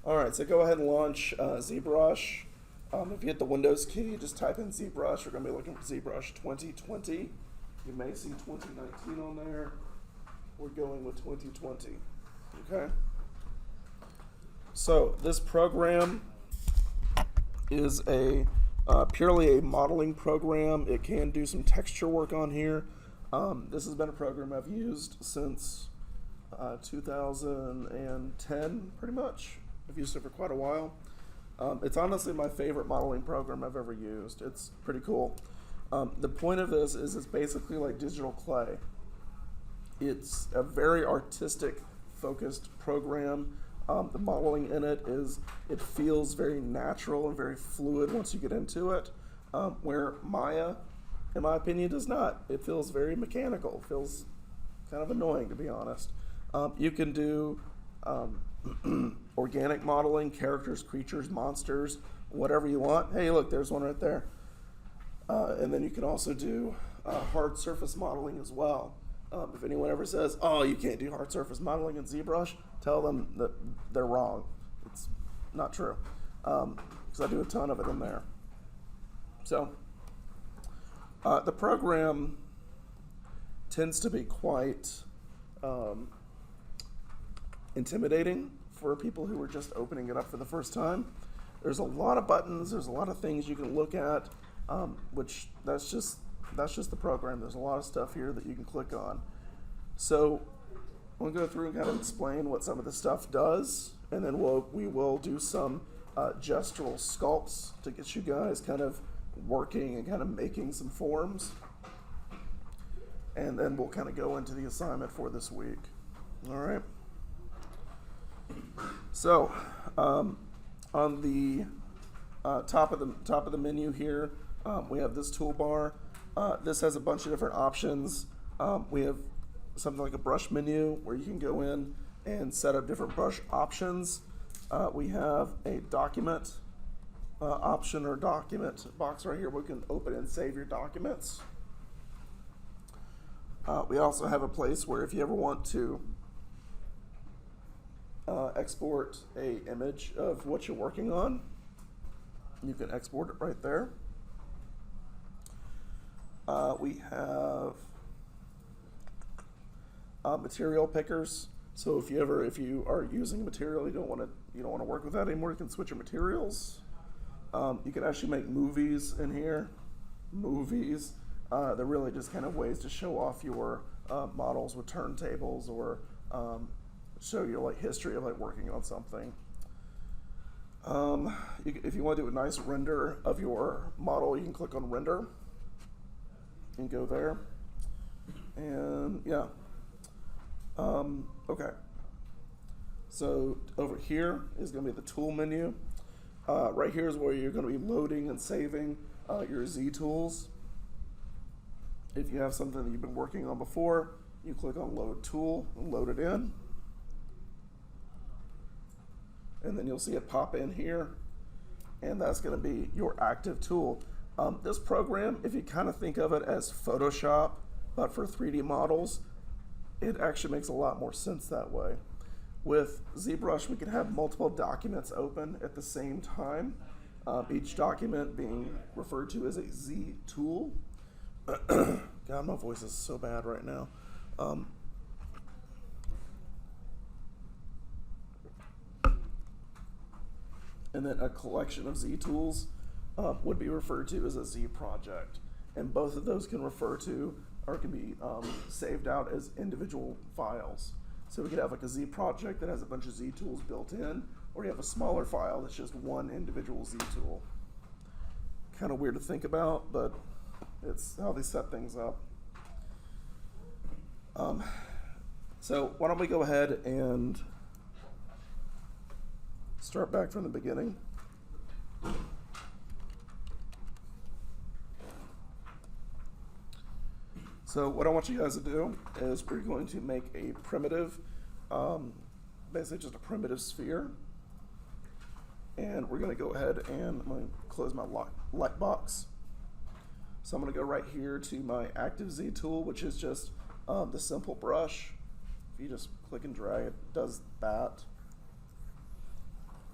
All right, so go ahead and launch ZBrush. If you hit the Windows key, just type in ZBrush. We're going to be looking for ZBrush 2020. You may see 2019 on there. We're going with 2020. Okay? So this program is a purely a modeling program. It can do some texture work on here. This has been a program I've used since 2010, pretty much. I've used it for quite a while. It's honestly my favorite modeling program I've ever used. It's pretty cool. The point of this is it's basically like digital clay. It's a very artistic focused program. The modeling in it feels very natural and very fluid once you get into it, where Maya, in my opinion, does not. It feels very mechanical. It feels kind of annoying, to be honest. You can do organic modeling, characters, creatures, monsters, whatever you want. Hey, look, there's one right there. And then you can also do hard surface modeling as well. If anyone ever says, oh, you can't do hard surface modeling in ZBrush, tell them that they're wrong. It's not true, because I do a ton of it in there. So the program tends to be quite intimidating for people who are just opening it up for the first time. There's a lot of buttons, there's a lot of things you can look at, which that's just the program. There's a lot of stuff here that you can click on. So I'm going to go through and kind of explain what some of the stuff does, and then we will do some gestural sculpts to get you guys kind of working and kind of making some forms. And then we'll kind of go into the assignment for this week. All right. So on the top of the menu here, we have this toolbar. This has a bunch of different options. We have something like a brush menu where you can go in and set up different brush options. We have a document option or document box right here where you can open and save your documents. We also have a place where if you ever want to export an image of what you're working on, you can export it right there. We have material pickers. So if you are using material you don't want to work with that anymore, you can switch your materials. You can actually make movies in here. Movies. They're really just kind of ways to show off your models with turntables or show your like history of like working on something. If you want to do a nice render of your model, you can click on render and go there. And yeah. Okay. So over here is going to be the tool menu. Right here is where you're going to be loading and saving your Z tools. If you have something that you've been working on before, you click on load tool and load it in. And then you'll see it pop in here, and that's going to be your active tool. This program, if you kind of think of it as Photoshop, but for 3D models, it actually makes a lot more sense that way. With ZBrush, we can have multiple documents open at the same time, each document being referred to as a Z tool. God, my voice is so bad right now. And then a collection of Z tools would be referred to as a Z project. And both of those can refer to or can be saved out as individual files. So we could have like a Z project that has a bunch of Z tools built in, or you have a smaller file that's just one individual Z tool. Kind of weird to think about, but it's how they set things up. So why don't we go ahead and start back from the beginning. So what I want you guys to do is we're going to make a primitive, basically just a primitive sphere. And we're going to go ahead and I'm going to close my light box. So I'm going to go right here to my active Z tool, which is just the simple brush. If you just click and drag, it does that.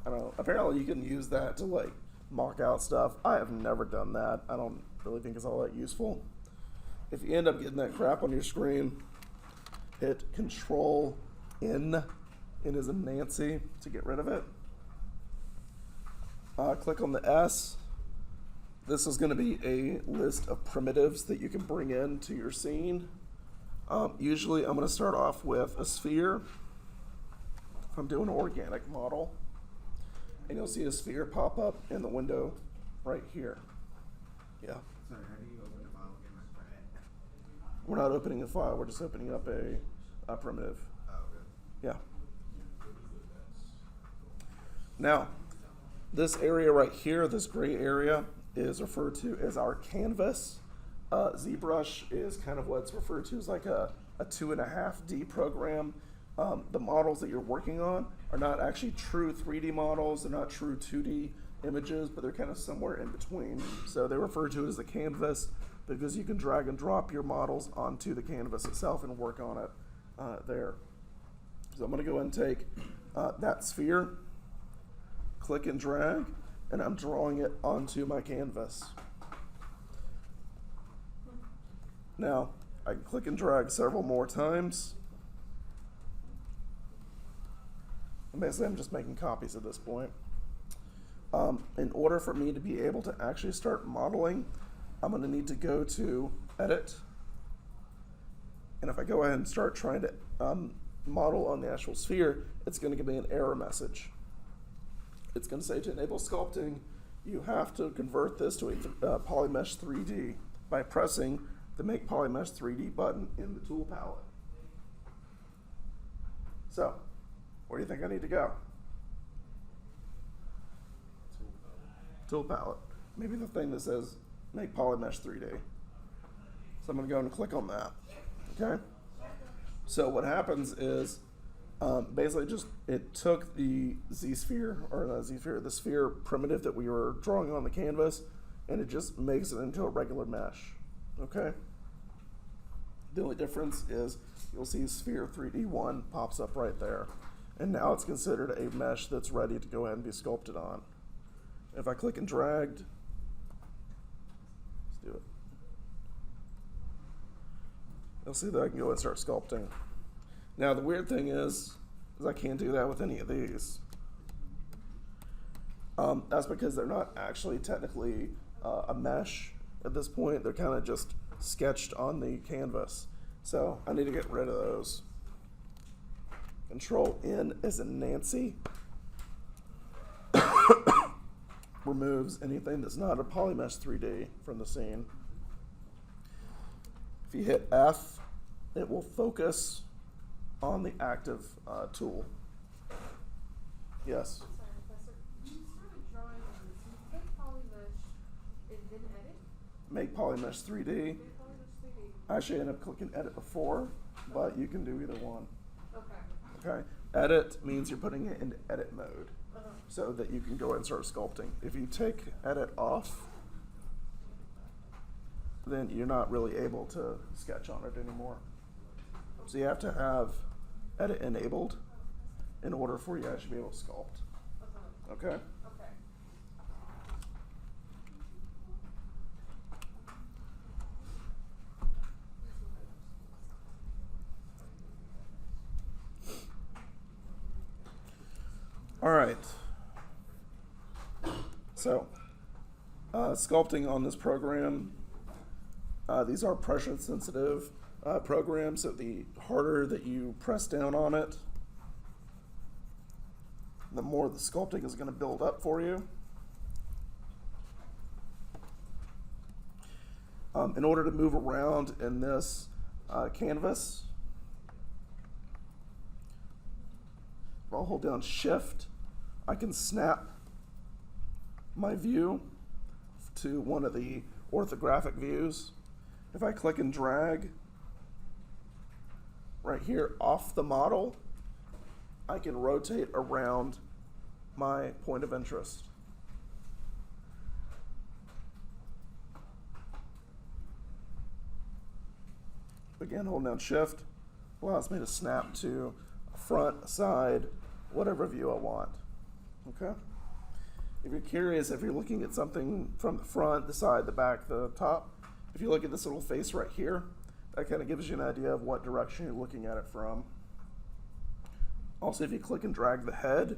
I don't know. Apparently, you can use that to like mock out stuff. I have never done that. I don't really think it's all that useful. If you end up getting that crap on your screen, hit Control N. N as in Nancy to get rid of it. Click on the S. This is going to be a list of primitives that you can bring into your scene. Usually I'm going to start off with a sphere if I'm doing an organic model. And you'll see a sphere pop up in the window right here. Yeah. Sorry, how do you open the file again? I forgot. We're not opening a file, we're just opening up a primitive. Oh, okay. Yeah. Now, this area right here, this gray area, is referred to as our canvas. ZBrush is kind of what's referred to as like a 2.5D program. The models that you're working on are not actually true 3D models, they're not true 2D images, but they're kind of somewhere in between. So they refer to it as the canvas because you can drag and drop your models onto the canvas itself and work on it there. So I'm going to go ahead and take that sphere, click and drag, and I'm drawing it onto my canvas. Now, I can click and drag several more times. And basically, I'm just making copies at this point. In order for me to be able to actually start modeling, I'm going to need to go to Edit. And if I go ahead and start trying to model on the actual sphere, it's going to give me an error message. It's going to say to enable sculpting, you have to convert this to a Polymesh 3D by pressing the Make Polymesh 3D button in the tool palette. So, where do you think I need to go? Tool palette. Maybe the thing that says Make Polymesh 3D. So I'm going to go and click on that. Okay? So what happens is basically just it took the Z-sphere, or not Z-sphere, the sphere primitive that we were drawing on the canvas, and it just makes it into a regular mesh. Okay? The only difference is you'll see sphere 3D1 pops up right there. And now it's considered a mesh that's ready to go ahead and be sculpted on. If I click and drag, let's do it. You'll see that I can go and start sculpting. Now the weird thing is I can't do that with any of these. That's because they're not actually technically a mesh at this point. They're kind of just sketched on the canvas. So I need to get rid of those. Control N as in Nancy. Removes anything that's not a Polymesh 3D from the scene. If you hit F, it will focus on the active tool. Yes? Sorry, Professor. You started drawing on this. You hit Polymesh and then edit? Make Polymesh 3D. Make Polymesh 3D. I actually ended up clicking edit before, but you can do either one. Okay. Okay? Edit means you're putting it into edit mode Uh-huh. so that you can go ahead and start sculpting. If you take edit off, then you're not really able to sketch on it anymore. So you have to have edit enabled in order for you to actually be able to sculpt. Uh-huh. Okay? Okay. All right. So, sculpting on this program, these are pressure sensitive programs, so the harder that you press down on it, the more the sculpting is going to build up for you. In order to move around in this canvas, I'll hold down Shift. I can snap my view to one of the orthographic views. If I click and drag right here off the model, I can rotate around my point of interest. Again, holding down Shift allows me to snap to front, side, whatever view I want. Okay. If you're curious, if you're looking at something from the front, the side, the back, the top, if you look at this little face right here, that kind of gives you an idea of what direction you're looking at it from. Also, if you click and drag the head,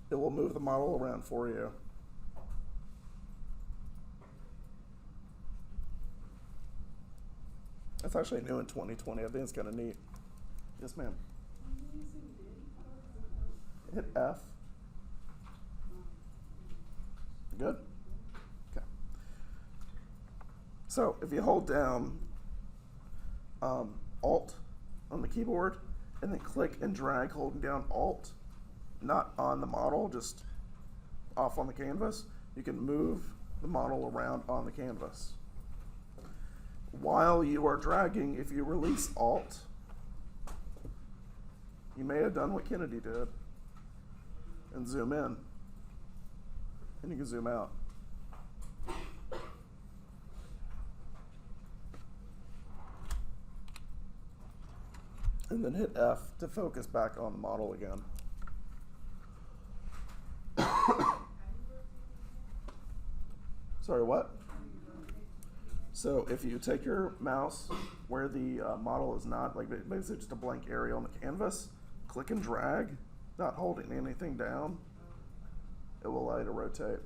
it will move the model around for you. That's actually new in 2020. I think it's kind of neat. Yes, ma'am. Hit F. Good? Okay. So if you hold down Alt on the keyboard and then click and drag holding down Alt, not on the model, just off on the canvas, you can move the model around on the canvas. While you are dragging, if you release Alt, you may have done what Kennedy did and zoom in. And you can zoom out. And then hit F to focus back on the model again. Sorry, what? So if you take your mouse where the model is not, like basically just a blank area on the canvas, click and drag, not holding anything down, it will allow you to rotate.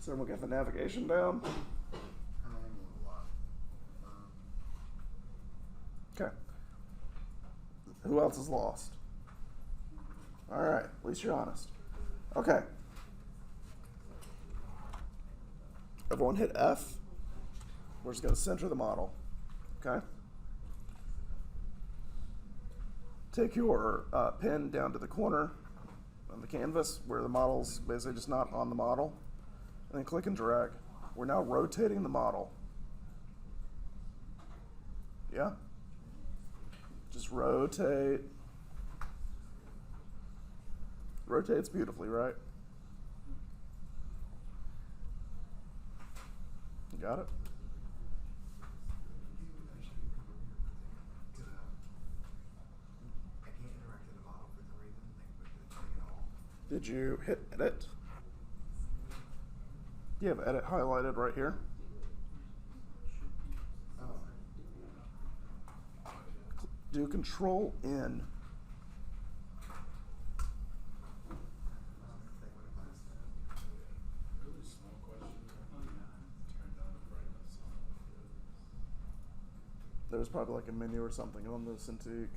So we'll get the navigation down. Okay. Who else is lost? All right, at least you're honest. Okay. Everyone hit F. We're just going to center the model. Okay. Take your pen down to the corner on the canvas where the model's basically just not on the model. And then click and drag. We're now rotating the model. Yeah? Just rotate. Rotates beautifully, right? You got it? Did you hit edit? You have edit highlighted right here. Do Control N. There's probably like a menu or something on the Cintiq.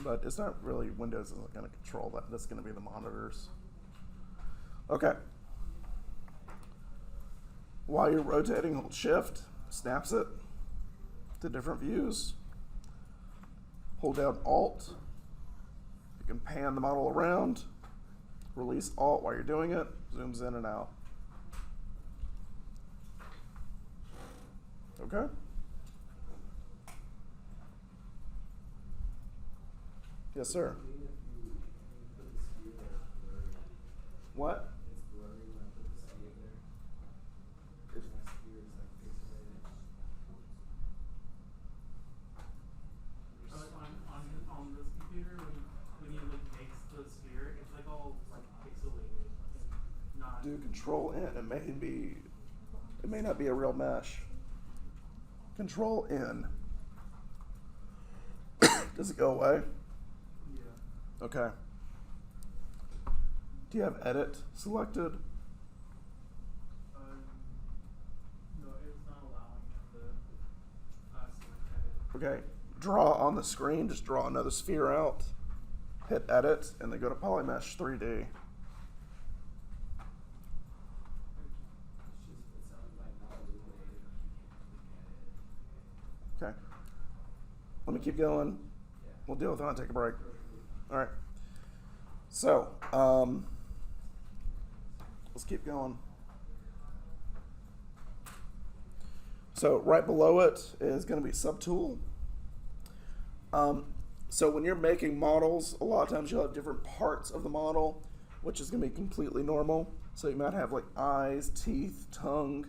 But it's not really, Windows isn't going to control that. That's going to be the monitors. Okay. While you're rotating, hold Shift, snaps it to different views. Hold down Alt. You can pan the model around. Release Alt while you're doing it. Zooms in and out. Okay? Yes, sir. What? On this computer, when you like make the sphere, it's like all like pixelated and not. Do Control N. It may not be a real mesh. Control N. Does it go away? Yeah. Okay. Do you have edit selected? No, it's not allowing him to select edit. Okay. Draw on the screen, just draw another sphere out. Hit edit and then go to Polymesh 3D. Okay. Let me keep going. We'll deal with it and take a break. All right. So, let's keep going. So right below it is going to be Subtool. So when you're making models, a lot of times you'll have different parts of the model. which is going to be completely normal. So you might have like eyes, teeth, tongue,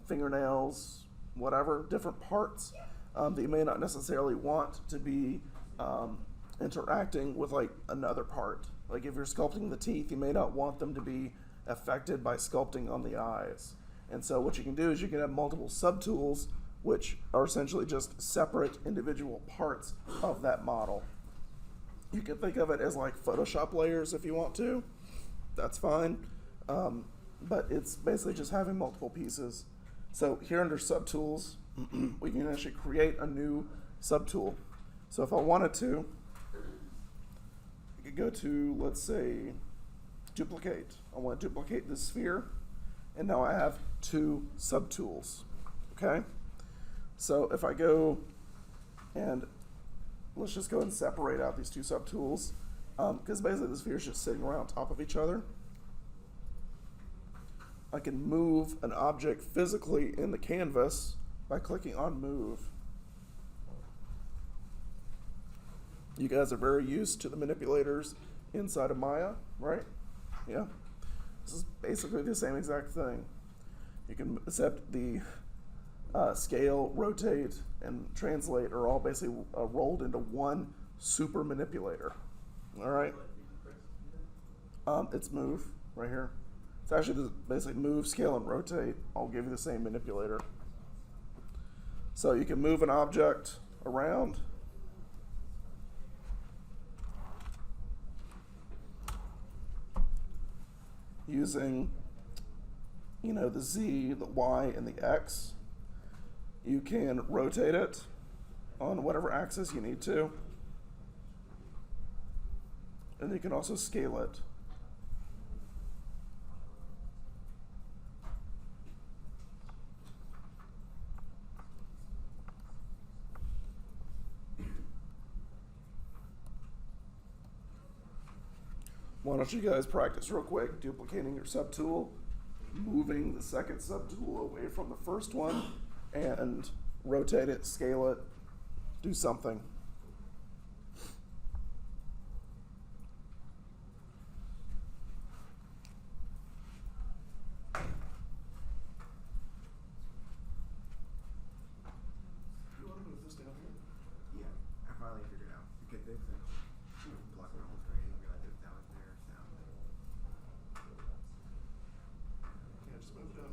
fingernails, whatever, different parts that you may not necessarily want to be interacting with like another part. Like if you're sculpting the teeth, you may not want them to be affected by sculpting on the eyes. And so what you can do is you can have multiple subtools, which are essentially just separate individual parts of that model. You can think of it as like Photoshop layers if you want to. That's fine. But it's basically just having multiple pieces. So here under subtools, we can actually create a new subtool. So if I wanted to, I could go to, let's say, duplicate. I want to duplicate this sphere, and now I have two subtools, okay? So if I go and let's just go and separate out these two subtools, because basically the sphere is just sitting around on top of each other. I can move an object physically in the canvas by clicking on Move. You guys are very used to the manipulators inside of Maya, right? Yeah. This is basically the same exact thing. You can, except the scale, rotate, and translate are all basically rolled into one super manipulator. All right? It's Move right here. It's actually basically Move, Scale, and Rotate. I'll give you the same manipulator. So you can move an object around. Using, the Z, the Y, and the X. You can rotate it on whatever axis you need to. And you can also scale it. Why don't you guys practice real quick, duplicating your subtool, moving the second subtool away from the first one, and rotate it, scale it, do something. You want to move this down here? Yeah, I finally figured out. You could dig things. Block the whole screen and realize it's down there. Yeah, just move it up.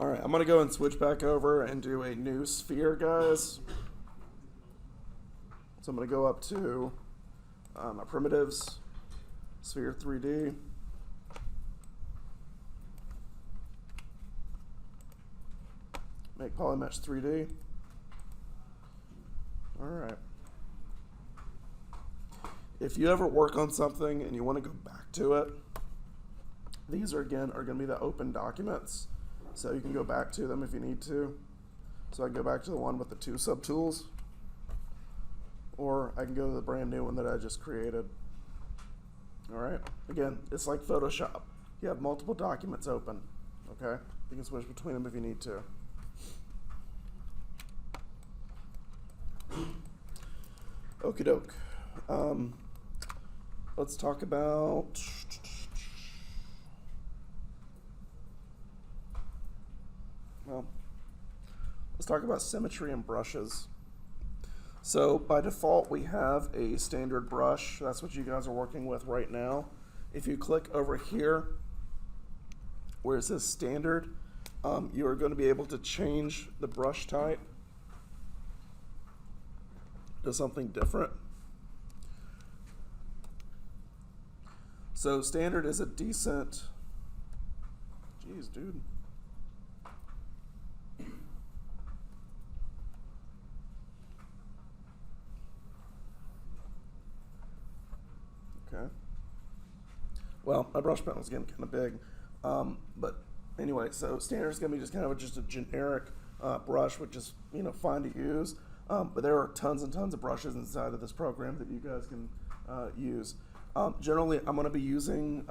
All right, I'm gonna go and switch back over and do a new sphere, guys. So I'm gonna go up to my primitives, sphere 3D. Make polymesh 3D. All right. If you ever work on something and you want to go back to it, these are going to be the open documents. So you can go back to them if you need to. So I can go back to the one with the 2 subtools, or I can go to the brand new one that I just created. All right. Again, it's like Photoshop. You have multiple documents open. Okay. You can switch between them if you need to. Okie doke. Let's talk about let's talk about symmetry and brushes. So by default, we have a standard brush. That's what you guys are working with right now. If you click over here where it says standard, you are going to be able to change the brush type to something different. So standard is a decent, geez, dude. Okay. Well, my brush panel is getting kind of big, but anyway, so standard is going to be just kind of just a generic brush, which is fine to use. But there are tons and tons of brushes inside of this program that you guys can use. Generally, I'm going to be using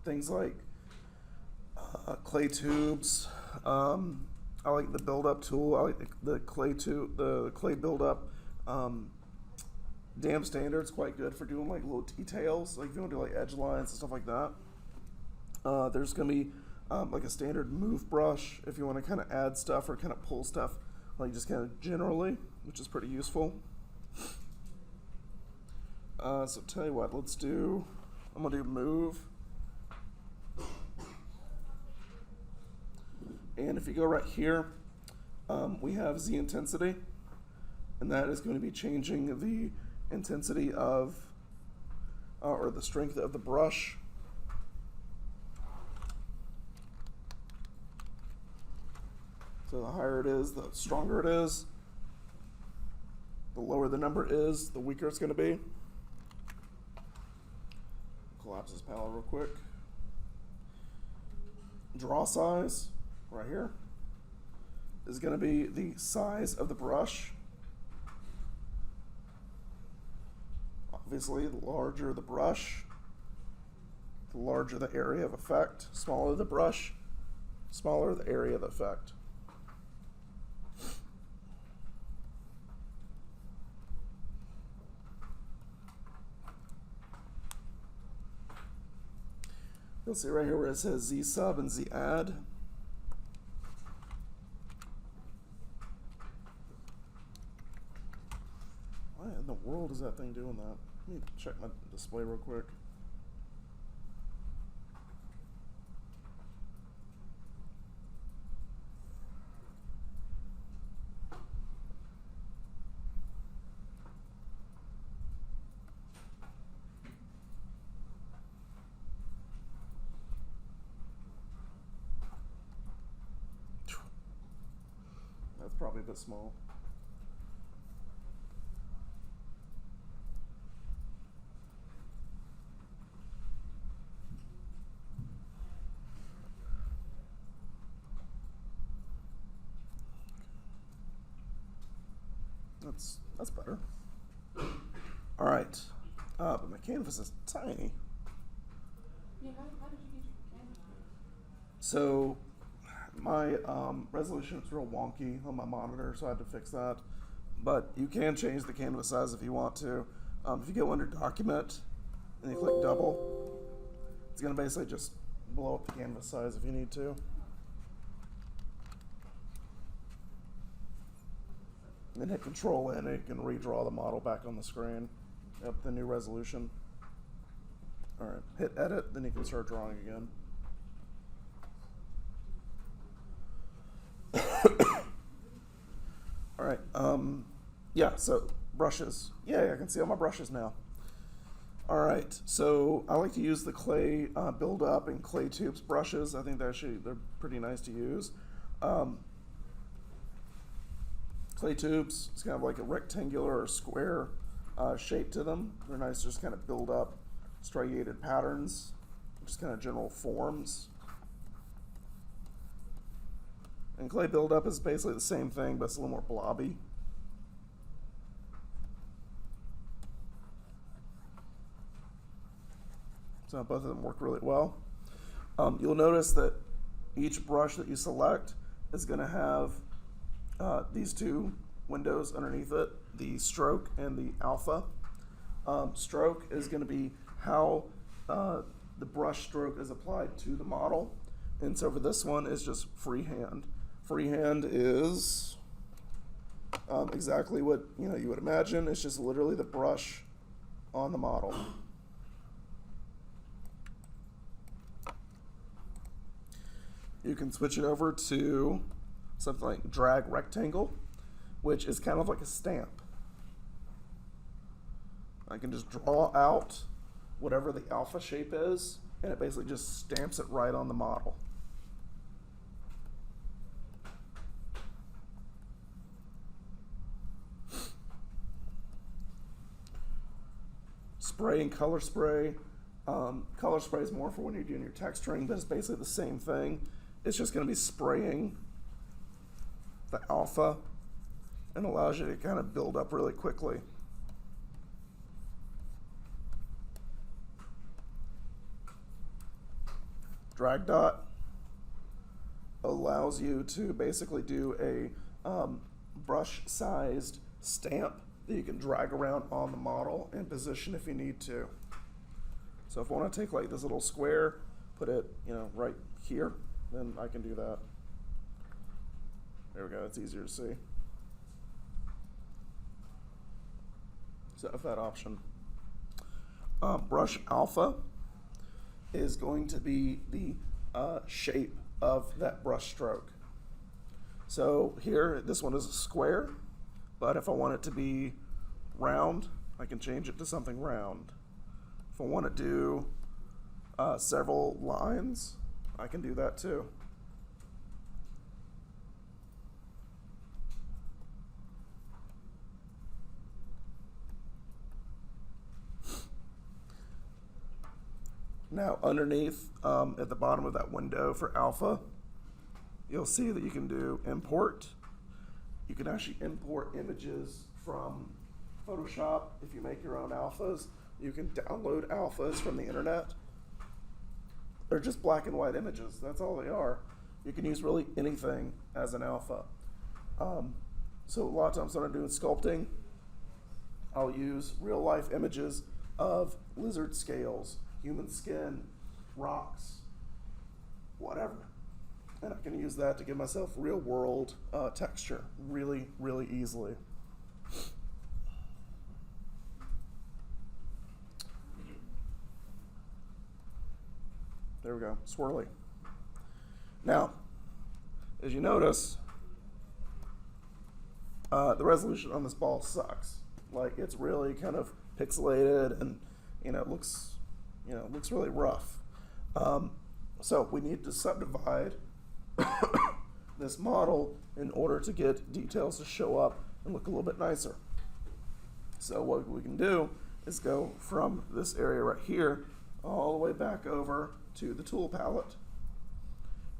things like clay tubes. I like the Buildup tool. I like the clay tube, the clay Buildup. Damn Standard's quite good for doing like little details, like if you want to do like edge lines and stuff like that. There's going to be like a standard move brush if you want to kind of add stuff or kind of pull stuff, like just kind of generally, which is pretty useful. So tell you what, I'm gonna do move. And if you go right here, we have Z intensity, and that is going to be changing the intensity of, or the strength of the brush. So the higher it is, the stronger it is. The lower the number is, the weaker it's going to be. Collapse this palette real quick. Draw size, right here, is going to be the size of the brush. Obviously, the larger the brush, the larger the area of effect. Smaller the brush, smaller the area of effect. You'll see right here where it says Z sub and Z add. Why in the world is that thing doing that? Let me check my display real quick. That's probably a bit small. That's better. All right, but my canvas is tiny. Yeah, how did you get your canvas? So my resolution is real wonky on my monitor, so I had to fix that. But you can change the canvas size if you want to. If you go under Document and you click double, it's going to basically just blow up the canvas size if you need to. And then hit Control N and you can redraw the model back on the screen up the new resolution. All right, hit Edit, then you can start drawing again. Yeah, so brushes. Yeah, I can see all my brushes now. All right, so I like to use the clay Buildup and clay tubes brushes. I think they're pretty nice to use. Clay tubes, it's kind of like a rectangular or square shape to them. They're nice to just kind of build up striated patterns, just kind of general forms. And clay Buildup is basically the same thing, but it's a little more blobby. So both of them work really well. You'll notice that each brush that you select is going to have these two windows underneath it, the stroke and the alpha. Stroke is going to be how the brush stroke is applied to the model. And so for this one, it's just freehand. Freehand is exactly what you would imagine. It's just literally the brush on the model. You can switch it over to something like drag rectangle, which is kind of like a stamp. I can just draw out whatever the alpha shape is, and it basically just stamps it right on the model. Spray and color spray. Color spray is more for when you're doing your texturing, but it's basically the same thing. It's just going to be spraying the alpha and allows you to kind of build up really quickly. Drag dot allows you to basically do a brush-sized stamp that you can drag around on the model and position if you need to. So if I want to take like this little square, put it right here, then I can do that. There we go, it's easier to see. So if that option. Brush alpha is going to be the shape of that brush stroke. So here, this one is a square, but if I want it to be round, I can change it to something round. If I want to do several lines, I can do that too. Now underneath, at the bottom of that window for alpha, you'll see that you can do import. You can actually import images from Photoshop. If you make your own alphas, you can download alphas from the internet. They're just black and white images. That's all they are. You can use really anything as an alpha. So a lot of times when I'm doing sculpting, I'll use real life images of lizard scales, human skin, rocks, whatever. And I can use that to give myself real world texture really, really easily. There we go, swirly. Now, as you notice, the resolution on this ball sucks. Like, it's really kind of pixelated and it looks really rough. So we need to subdivide this model in order to get details to show up and look a little bit nicer. So what we can do is go from this area right here all the way back over to the tool palette.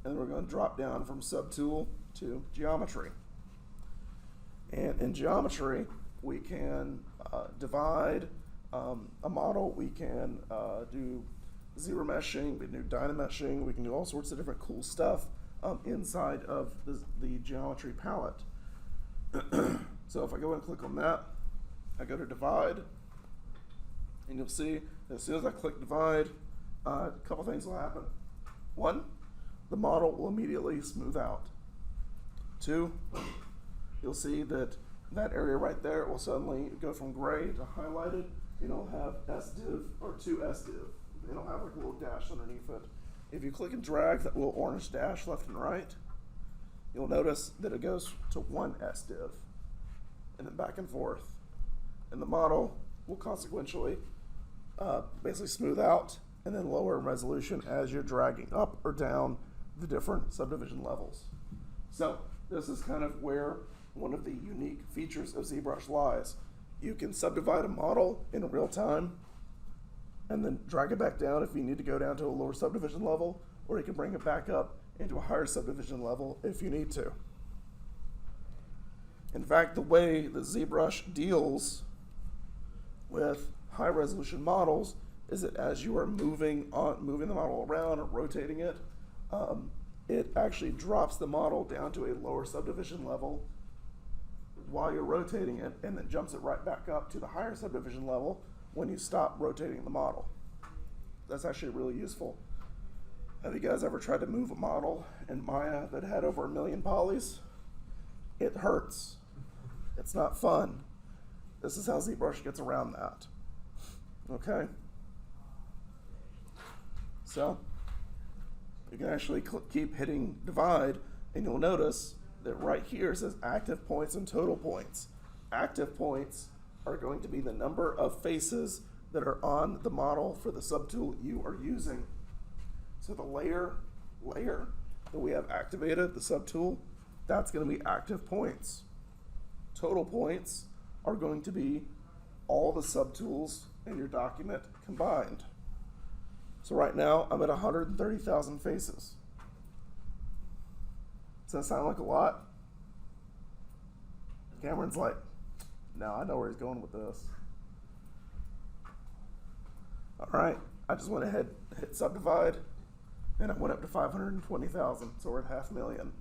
And we're going to drop down from subtool to geometry. And in geometry, we can divide a model. We can do zbrmeshing, we can do Dynameshing, we can do all sorts of different cool stuff inside of the geometry palette. So if I go and click on that, I go to divide, and you'll see that as soon as I click divide, a couple things will happen. One, the model will immediately smooth out. Two, you'll see that that area right there will suddenly go from gray to highlighted. It'll have SDiv or 2SDiv. It'll have like a little dash underneath it. If you click and drag that little orange dash left and right, you'll notice that it goes to 1 SDiv. and then back and forth. And the model will consequentially basically smooth out and then lower in resolution as you're dragging up or down the different subdivision levels. So this is kind of where one of the unique features of ZBrush lies. You can subdivide a model in real time and then drag it back down if you need to go down to a lower subdivision level, or you can bring it back up into a higher subdivision level if you need to. In fact, the way that ZBrush deals with high resolution models is that as you are moving the model around or rotating it, it actually drops the model down to a lower subdivision level while you're rotating it, and then jumps it right back up to the higher subdivision level when you stop rotating the model. That's actually really useful. Have you guys ever tried to move a model in Maya that had over 1 million polys? It hurts. It's not fun. This is how ZBrush gets around that. Okay? So, you can actually keep hitting divide, and you'll notice that right here it says active points and total points. Active points are going to be the number of faces that are on the model for the subtool you are using. So the layer that we have activated, the subtool, that's going to be active points. Total points are going to be all the subtools in your document combined. So right now I'm at 130,000 faces. Does that sound like a lot? Cameron's like, no, I know where he's going with this. All right, I just went ahead, hit subdivide, and it went up to 520,000, so we're at 500,000.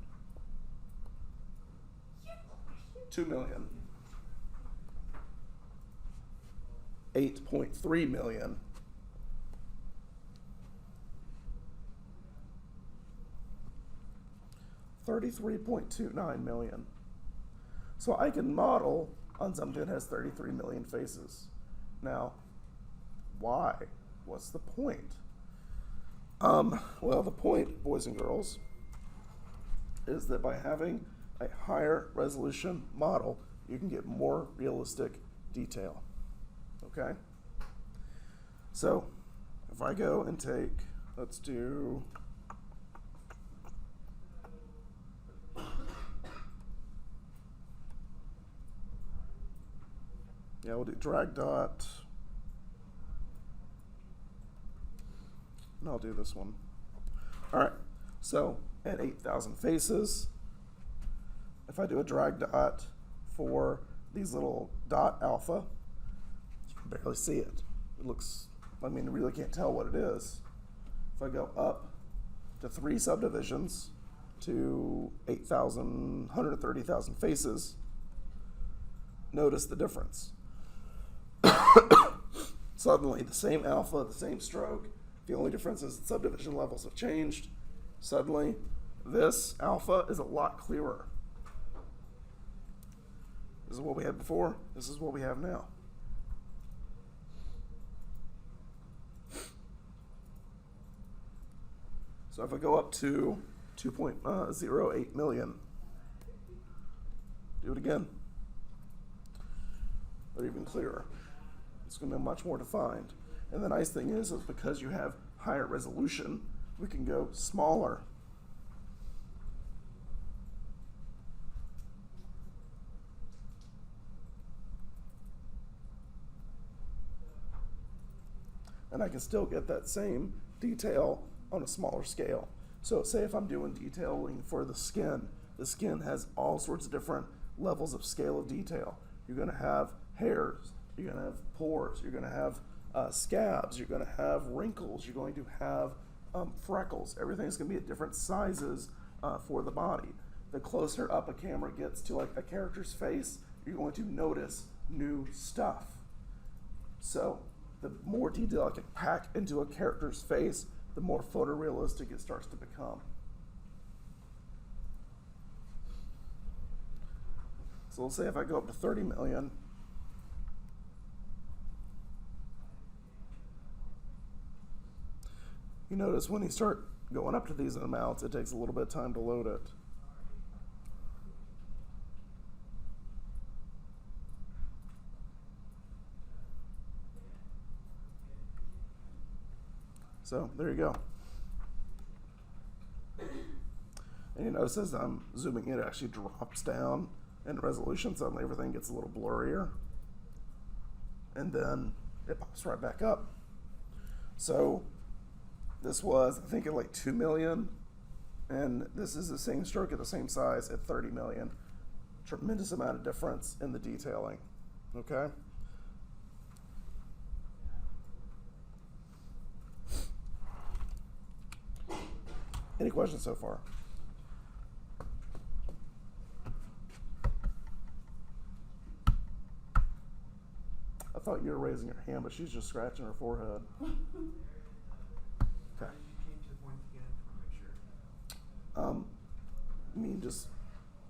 2 million. 8.3 million. 33.29 million. So I can model on something that has 33 million faces. Now, why? What's the point? Well, the point, boys and girls, is that by having a higher resolution model, you can get more realistic detail. Okay? So, if I go and take, let's do, yeah, we'll do drag dot, and I'll do this one. All right, so at 8,000 faces, if I do a drag dot for these little dot alpha, you can barely see it. It looks, I mean, you really can't tell what it is. If I go up to 3 subdivisions to 8,000, 130,000 faces, notice the difference. Suddenly, the same alpha, the same stroke, the only difference is the subdivision levels have changed. Suddenly, this alpha is a lot clearer. This is what we had before. This is what we have now. So if I go up to 2.08 million, do it again. They're even clearer. It's going to be much more defined. And the nice thing is because you have higher resolution, we can go smaller. And I can still get that same detail on a smaller scale. So say if I'm doing detailing for the skin has all sorts of different levels of scale of detail. You're going to have hairs, you're going to have pores, you're going to have scabs, you're going to have wrinkles, you're going to have freckles. Everything's going to be at different sizes for the body. The closer up a camera gets to like a character's face, you're going to notice new stuff. So the more detail I can pack into a character's face, the more photorealistic it starts to become. So let's say if I go up to 30 million, you notice when you start going up to these amounts, it takes a little bit of time to load it. So there you go. And you notice as I'm zooming in, it actually drops down in resolution. Suddenly everything gets a little blurrier. And then it pops right back up. So this was, I think, at like 2 million. And this is the same stroke at the same size at 30 million. Tremendous amount of difference in the detailing. Okay? Any questions so far? I thought you were raising your hand, but she's just scratching her forehead. Okay. How did you change the points again? I want to make sure. I mean, just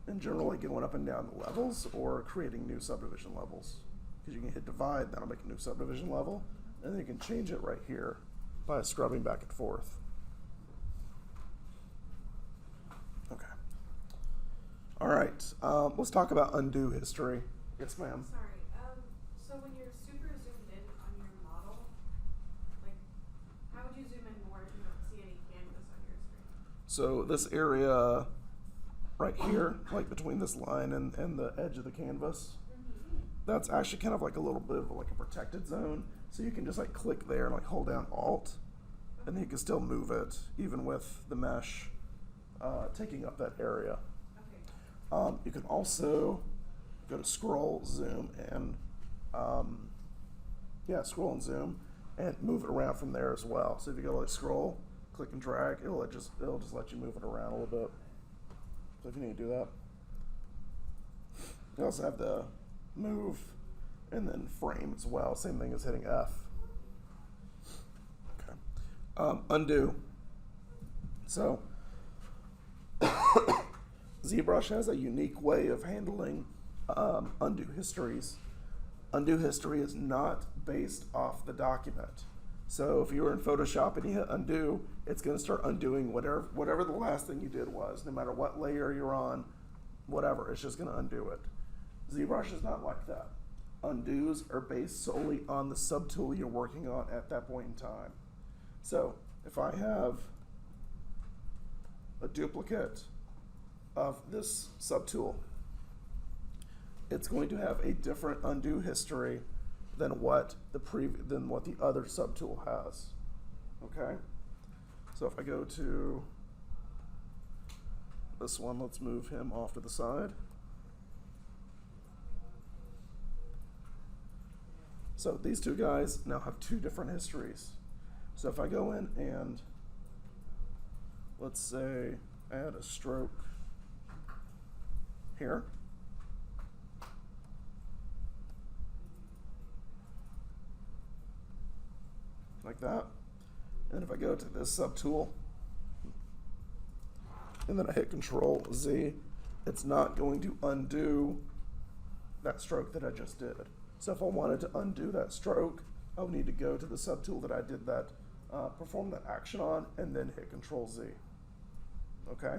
in general, like going up and down the levels or creating new subdivision levels. Because you can hit divide, that'll make a new subdivision level, and then you can change it right here by scrubbing back and forth. Okay. All right, let's talk about undo history. Yes, ma'am. Sorry. So when you're super zoomed in on your model, like, how would you zoom in more if you don't see any canvas on your screen? So this area right here, like between this line and the edge of the canvas, that's actually kind of like a little bit of like a protected zone. So you can just like click there and like hold down Alt, and then you can still move it even with the mesh taking up that area. Okay. You can also go to scroll, zoom, and scroll and zoom, and move it around from there as well. So if you go like scroll, click and drag, it'll just let you move it around a little bit. So if you need to do that, you also have the move and then frame as well. Same thing as hitting F. Okay. Undo. So ZBrush has a unique way of handling undo histories. Undo history is not based off the document. So if you were in Photoshop and you hit undo, it's going to start undoing whatever the last thing you did was, no matter what layer you're on, whatever, it's just going to undo it. ZBrush is not like that. Undos are based solely on the subtool you're working on at that point in time. So if I have a duplicate of this subtool, it's going to have a different undo history than what the other subtool has. Okay? So if I go to this one, let's move him off to the side. So these two guys now have two different histories. So if I go in and let's say add a stroke here, like that. And if I go to this subtool and then I hit Control Z, it's not going to undo that stroke that I just did. So if I wanted to undo that stroke, I would need to go to the subtool that I did that, perform that action on, and then hit Control Z. Okay?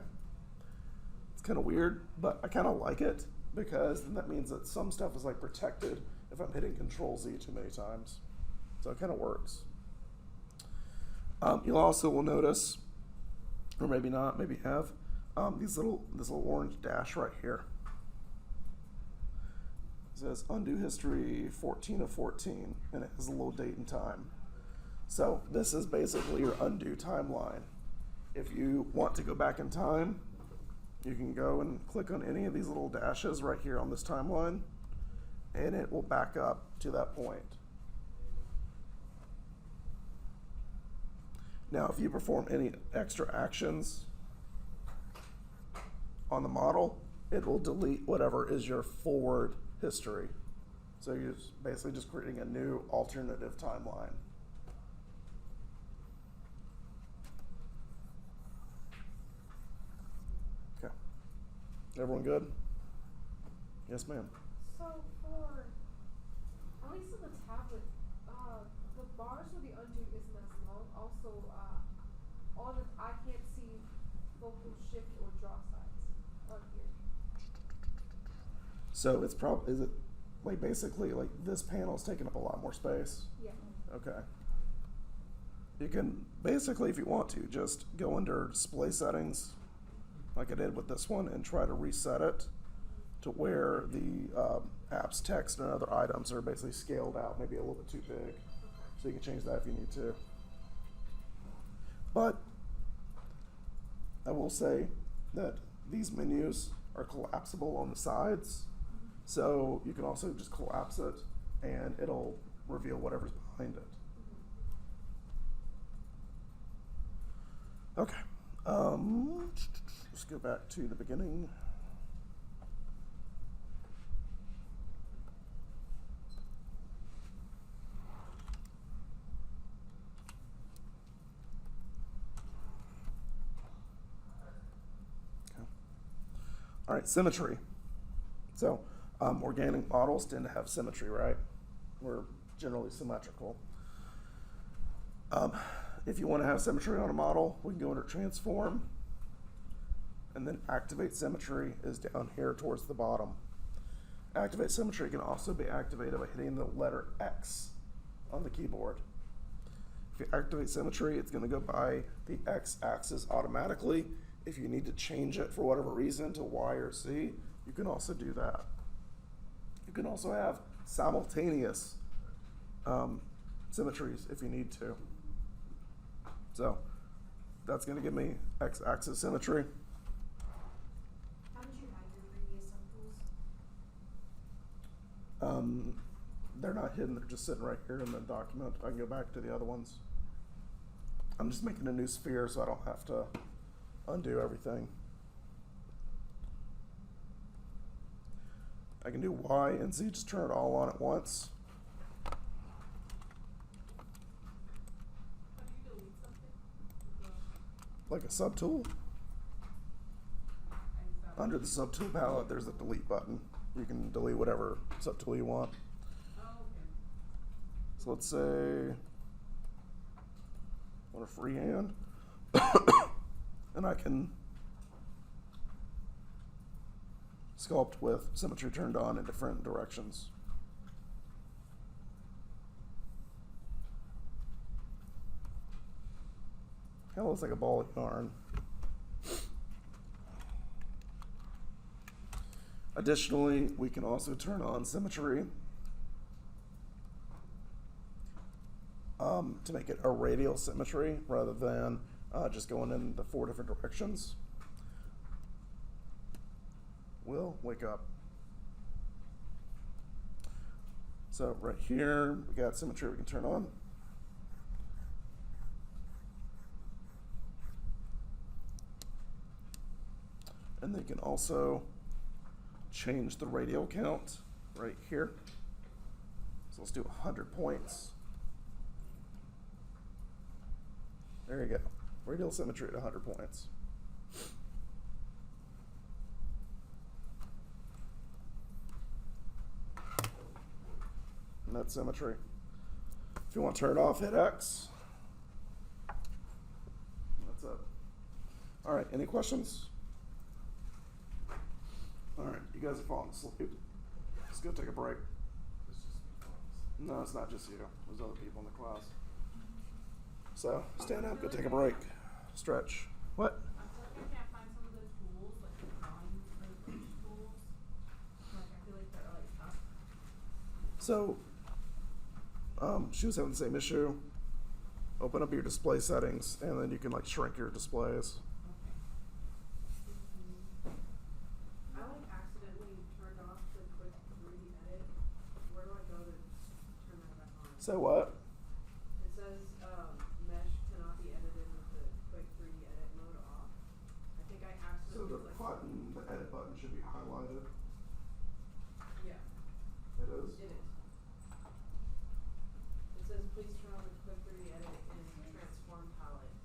It's kind of weird, but I kind of like it because then that means that some stuff is like protected if I'm hitting Control Z too many times. So it kind of works. You also will notice, or maybe not, maybe have, this little orange dash right here. It says undo history 14 of 14, and it has a little date and time. So this is basically your undo timeline. If you want to go back in time, you can go and click on any of these little dashes right here on this timeline, and it will back up to that point. Now, if you perform any extra actions on the model, it will delete whatever is your forward history. So you're basically just creating a new alternative timeline. Okay. Everyone good? Yes, ma'am. So for, at least in the tablet, the bars for the undo isn't as long. Also, I can't see focal shift or draw size on here. So it's is it like basically like this panel is taking up a lot more space? Yeah. Okay. you can basically, if you want to, just go under display settings, like I did with this one, and try to reset it to where the app's text and other items are basically scaled out, maybe a little bit too big. So you can change that if you need to. But I will say that these menus are collapsible on the sides, so you can also just collapse it and it'll reveal whatever's behind it. Okay, let's go back to the beginning. All right, symmetry. So organic models tend to have symmetry, right? We're generally symmetrical. If you want to have symmetry on a model, we can go under transform, and then activate symmetry is down here towards the bottom. Activate symmetry can also be activated by hitting the letter X on the keyboard. If you activate symmetry, it's going to go by the X axis automatically. If you need to change it for whatever reason to Y or Z, you can also do that. You can also have simultaneous symmetries if you need to. So that's going to give me X-axis symmetry. How did you hide your previous subtools? They're not hidden, they're just sitting right here in the document. I can go back to the other ones. I'm just making a new sphere so I don't have to undo everything. I can do Y and Z, just turn it all on at once. How do you delete something? Like a subtool. Under the subtool palette, there's a delete button. You can delete whatever subtool you want. Oh, okay. So let's say I want a freehand. And I can sculpt with symmetry turned on in different directions. Kind of looks like a ball of yarn. Additionally, we can also turn on symmetry to make it a radial symmetry rather than just going in the 4 different directions. Will wake up. So right here, we got symmetry we can turn on. And they can also change the radial count right here. So let's do 100 points. There you go. Radial symmetry at 100 points. And that's symmetry. If you want to turn it off, hit X. That's it. All right, any questions? All right, you guys are falling asleep. Let's go take a break. It's just me falling asleep. No, it's not just you. There's other people in the class. So stand up, go take a break, stretch. What? I feel like I can't find some of the tools, like the drawing tools. Like I feel like they're like tough. So, she was having the same issue. Open up your display settings, and then you can like shrink your displays. I like accidentally turned off the quick 3D edit. Where do I go to turn that back on? So what? It says mesh cannot be edited with the quick 3D edit mode off. I think I So accidentally the button, the edit button should be highlighted. Yeah, It is. it is. It says please turn on the quick 3D edit in transform palette.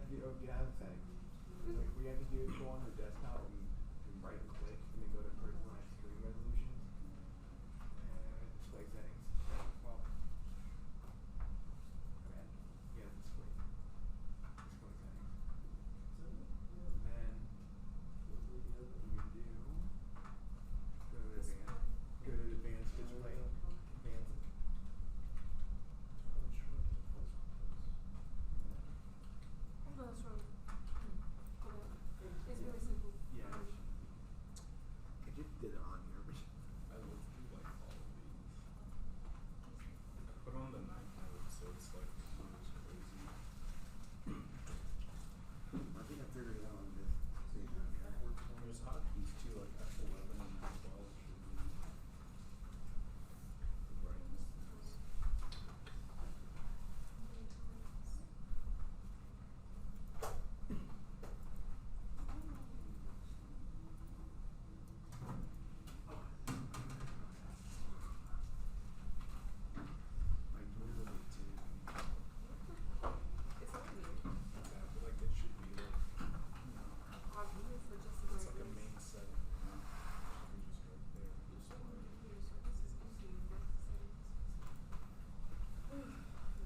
to do settings. Like we have to do is go on the desktop and right click and then go to personalized screen resolutions and display settings. Well, yeah, display settings. And then what you can do, go to advanced display, advanced. No, that's wrong. It's really simple. Yeah. I just did it on here. I looked through like all of these. I put on the 9th mode, so it's like not as crazy. I think I figured it out on this. There's hotkeys too, like F11 and F12 should be the brightness. Like, literally two. It's not weird. Yeah, I feel like it should be like, I've used for just it's the like a right main setting. You know? You just right there, display.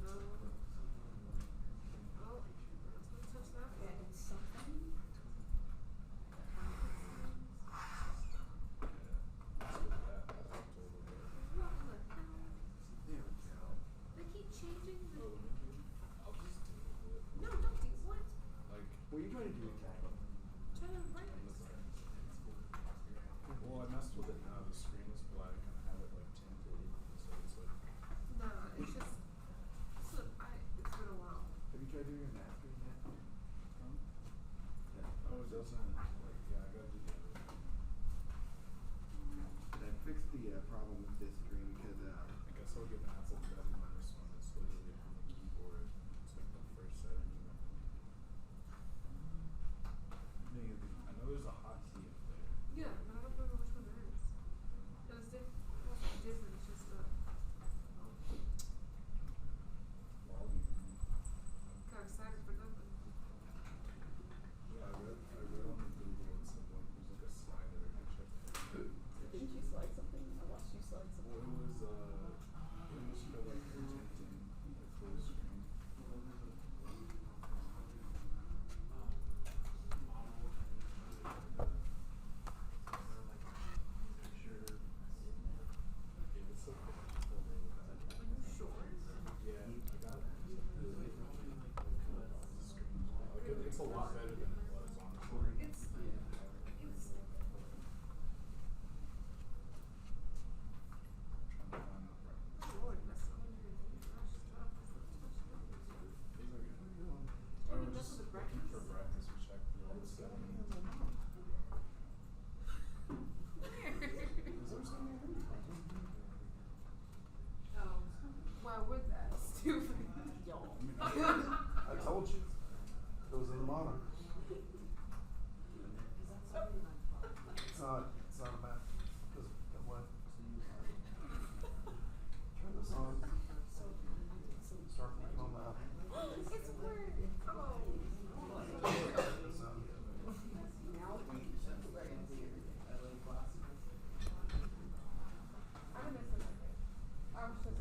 No. Oh, let's not touch that. Yeah, that's with that helped a little bit. What the hell? There we go. They keep changing the. Oh, let me do. I'll just do it. No, don't do what? Like, What are you trying to do exactly? Try to write on it. the side. Well, I messed with it now. The screen is black and I have it like tinted, so it's like. Nah, it's just. So it's been a while. Have you tried doing a map screen yet? Yeah. Oh, it doesn't. Like, yeah, I gotta do the other one. And I fixed the problem with this screen because I guess I'll give Apple credit on this one. It's literally on the keyboard. It's like the first setting. I know there's a hotkey up there. Yeah, but I don't remember which one it is. And it's different. It's just Volume. got excited for nothing. Yeah, I read on the Google it said like there's like a slider to check. Didn't you slide something? I watched you slide something. Well, it was for like tinting the full screen. Yeah, it's so cool. Are you sure? Yeah, I got it. The screen. Like it's a lot better than it was, honestly. It's. Trying to find the brightness. Lord, that's so weird. I you was mess just with the looking for brightness? brightness or check through all the settings. Is there something? Oh, why would that? Stupid. Y'all. I told you. It was in the monitor. It's not a map. Because it went. Turn this on. Start looking on that. It's weird. Come on. So, I didn't miss it. I was just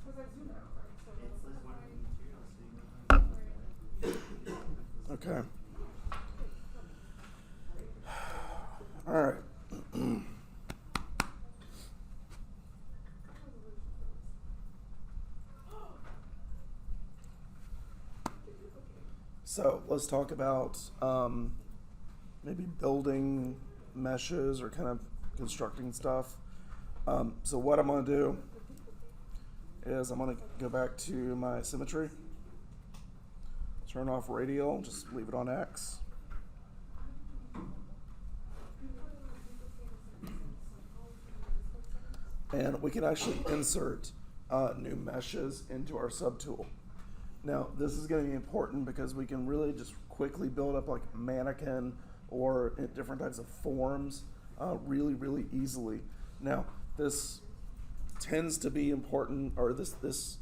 because I zoomed out, right? So okay. All right. So let's talk about maybe building meshes or kind of constructing stuff. So what I'm going to do is I'm going to go back to my symmetry, turn off radial, just leave it on X. And we can actually insert new meshes into our subtool. Now, this is going to be important because we can really just quickly build up like a mannequin or different types of forms really, really easily. Now, this tends to be important, or this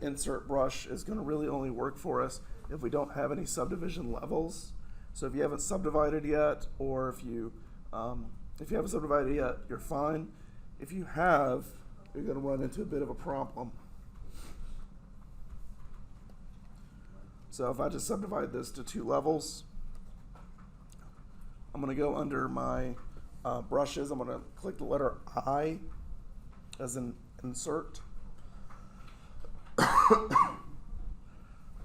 insert brush is going to really only work for us if we don't have any subdivision levels. So if you haven't subdivided yet, or if you haven't subdivided yet, you're fine. If you have, you're going to run into a bit of a problem. So if I just subdivide this to 2 levels, I'm going to go under my brushes. I'm going to click the letter I as an insert.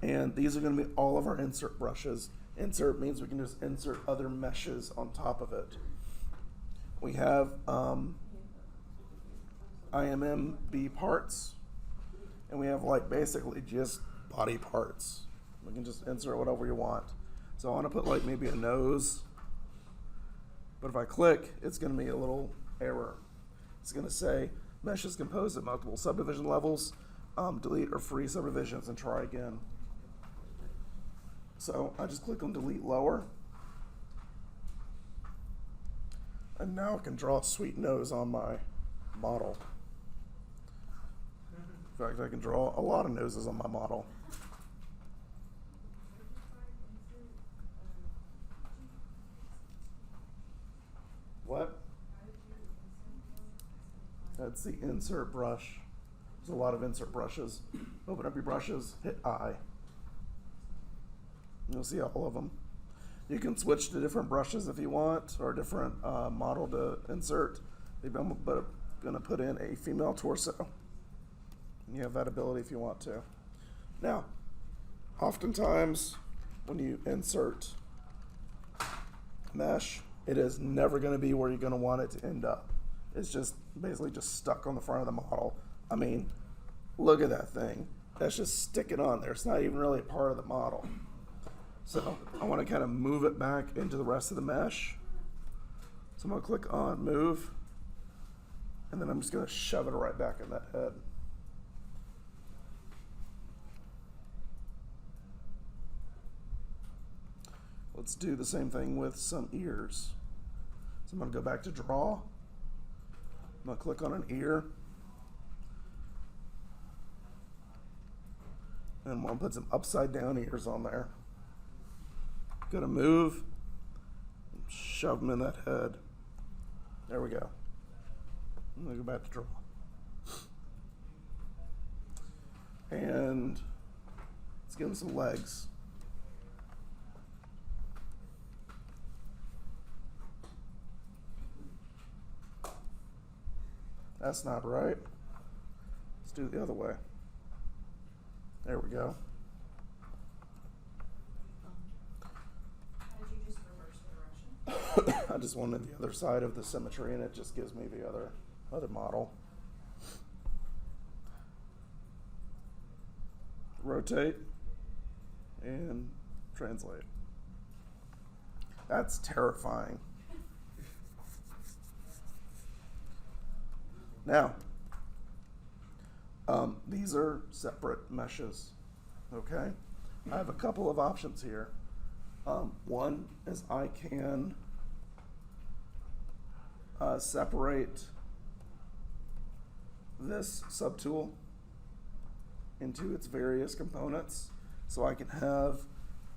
And these are going to be all of our insert brushes. Insert means we can just insert other meshes on top of it. We have IMMB parts, and we have like basically just body parts. We can just insert whatever you want. So I want to put like maybe a nose, but if I click, it's going to be a little error. It's going to say mesh is composed of multiple subdivision levels. Delete or free subdivisions and try again. So I just click on delete lower. And now I can draw a sweet nose on my model. In fact, I can draw a lot of noses on my model. What? That's the insert brush. There's a lot of insert brushes. Open up your brushes, hit I. You'll see all of them. You can switch to different brushes if you want, or a different model to insert. Maybe I'm going to put in a female torso. You have that ability if you want to. Now, oftentimes when you insert mesh, it is never going to be where you're going to want it to end up. It's just basically just stuck on the front of the model. I mean, look at that thing. That's just sticking on there. It's not even really a part of the model. So I want to kind of move it back into the rest of the mesh. So I'm going to click on move, and then I'm just going to shove it right back in that head. Let's do the same thing with some ears. So I'm going to go back to draw. I'm going to click on an ear. And I'm going to put some upside down ears on there. Go to move, shove them in that head. There we go. I'm going to go back to draw. And let's give them some legs. That's not right. Let's do it the other way. There we go. How did you just reverse the direction? I just wanted the other side of the symmetry, and it just gives me the other model. Rotate and translate. That's terrifying. Now, these are separate meshes, okay? I have a couple of options here. One is I can separate this subtool into its various components. So I can have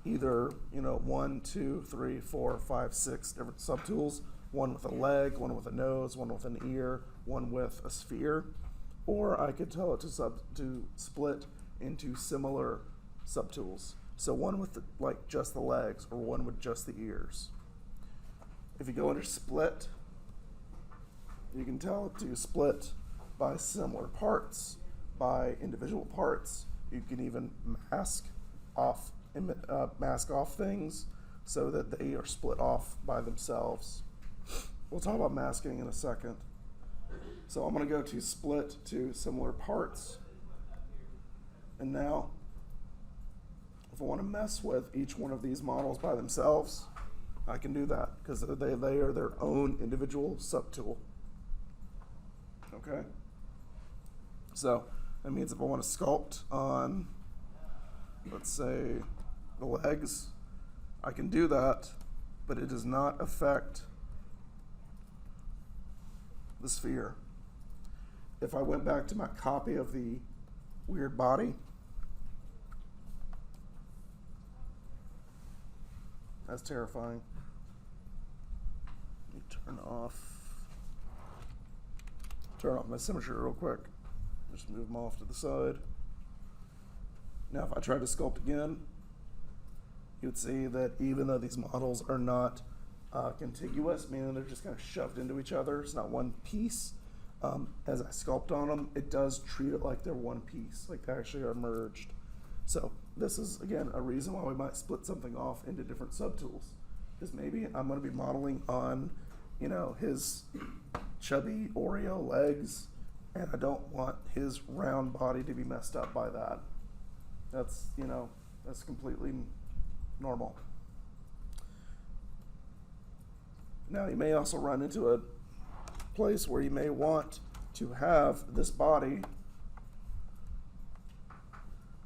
either, 1, 2, 3, 4, 5, 6 different subtools. One with a leg, one with a nose, one with an ear, one with a sphere. Or I could tell it to split into similar subtools. So one with just the legs, or one with just the ears. If you go under split, you can tell it to split by similar parts, by individual parts. You can even mask off things so that they are split off by themselves. We'll talk about masking in a second. So I'm going to go to split to similar parts. And now, if I want to mess with each one of these models by themselves, I can do that because they are their own individual subtool. Okay? So that means if I want to sculpt on, let's say, the legs, I can do that, but it does not affect the sphere. If I went back to my copy of the weird body. That's terrifying. Let me turn off my symmetry real quick. Just move them off to the side. Now if I try to sculpt again, you would see that even though these models are not contiguous, meaning they're just kind of shoved into each other, it's not one piece, as I sculpt on them, it does treat it like they're one piece, like they actually are merged. So this is, again, a reason why we might split something off into different subtools. Because maybe I'm going to be modeling on, you know, his chubby Oreo legs, and I don't want his round body to be messed up by that. That's, you know, that's completely normal. Now you may also run into a place where you may want to have this body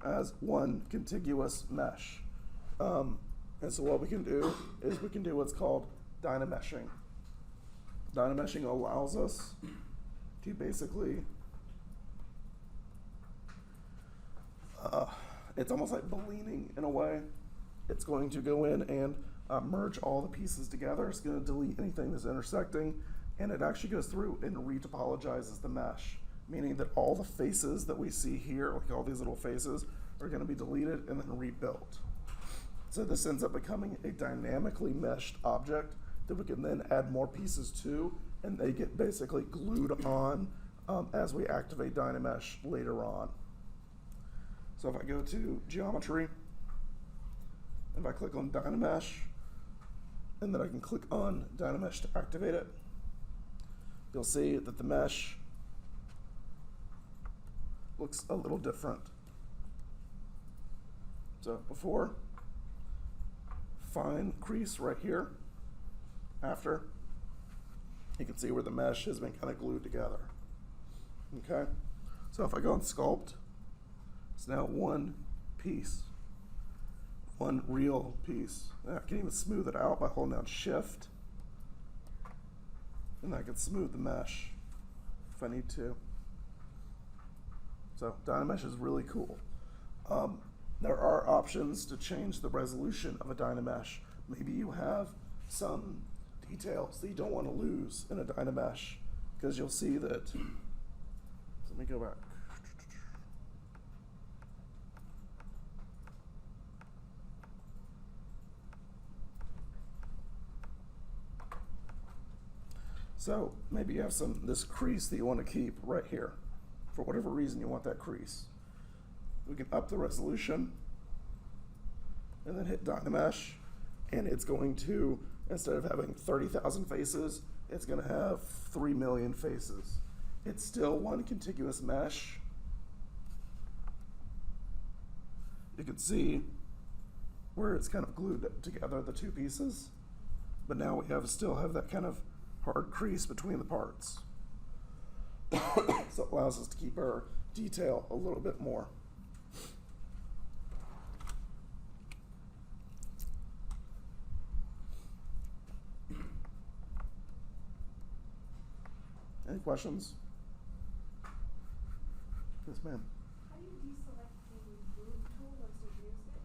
as one contiguous mesh. And so what we can do is we can do what's called Dynameshing. Dynameshing allows us to basically, it's almost like ballooning in a way. It's going to go in and merge all the pieces together. It's going to delete anything that's intersecting, and it actually goes through and retopologizes the mesh, meaning that all the faces that we see here, like all these little faces, are going to be deleted and then rebuilt. So this ends up becoming a dynamically meshed object that we can then add more pieces to, and they get basically glued on as we activate Dynamesh later on. So if I go to Geometry, if I click on Dynamesh, and then I can click on Dynamesh to activate it, you'll see that the mesh looks a little different. So before, fine crease right here. After, you can see where the mesh has been kind of glued together. Okay, so if I go on Sculpt, it's now one piece, one real piece. And I can even smooth it out by holding down Shift, and I can smooth the mesh if I need to. So Dynamesh is really cool. There are options to change the resolution of a Dynamesh. Maybe you have some details that you don't want to lose in a Dynamesh, because you'll see that, let me go back. So maybe you have this crease that you want to keep right here. For whatever reason you want that crease. We can up the resolution and then hit Dynamesh, and it's going to, instead of having 30,000 faces, it's going to have 3 million faces. It's still one contiguous mesh. You can see where it's kind of glued together, the two pieces, but now we still have that kind of hard crease between the parts. So it allows us to keep our detail a little bit more. Any questions? Yes, ma'am. How do you deselect the move tool once you've used it?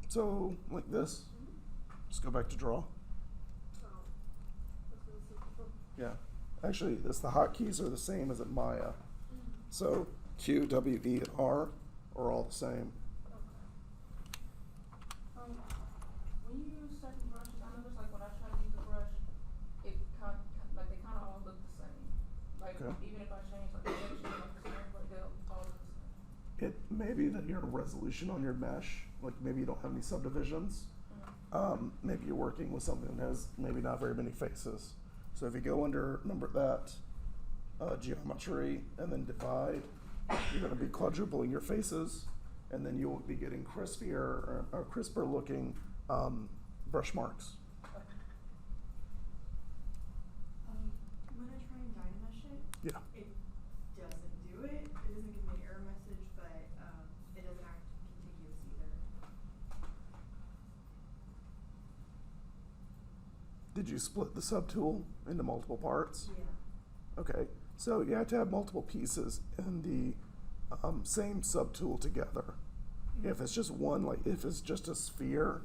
So, like this, just go back to draw. Oh, that's really simple. Yeah. Actually, the hotkeys are the same as at Maya. So Q, W, E, and R are all the same. When you use certain brushes, I notice like when I try to use a brush, it like they kind of all look the same. Like Okay. even if I change like the texture, like the same, but they'll all look the same. It may be that your resolution on your mesh, like maybe you don't have any subdivisions. Maybe you're working with something that has maybe not very many faces. So if you go under Geometry and then Divide, you're going to be quadrupling your faces, and then you'll be getting crispier or crisper looking brush marks. When I try and Dynamesh it, Yeah. it doesn't do it. It doesn't give me an error message, but it doesn't act contiguous either. Did you split the subtool into multiple parts? Yeah. Okay, so you have to have multiple pieces in the same subtool together. If it's just one, like if it's just a sphere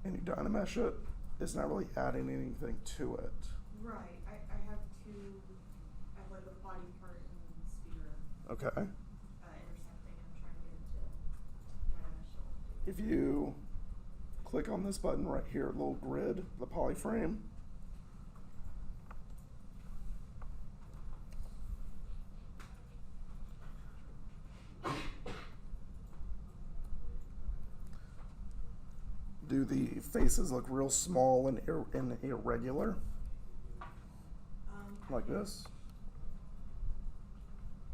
and you Dynamesh it, it's not really adding anything to it. Right, I have two, I have like a body part and sphere, Okay. intersecting and trying to get into Dynamesh. If you click on this button right here, little grid, the polyframe, do the faces look real small and irregular, like this?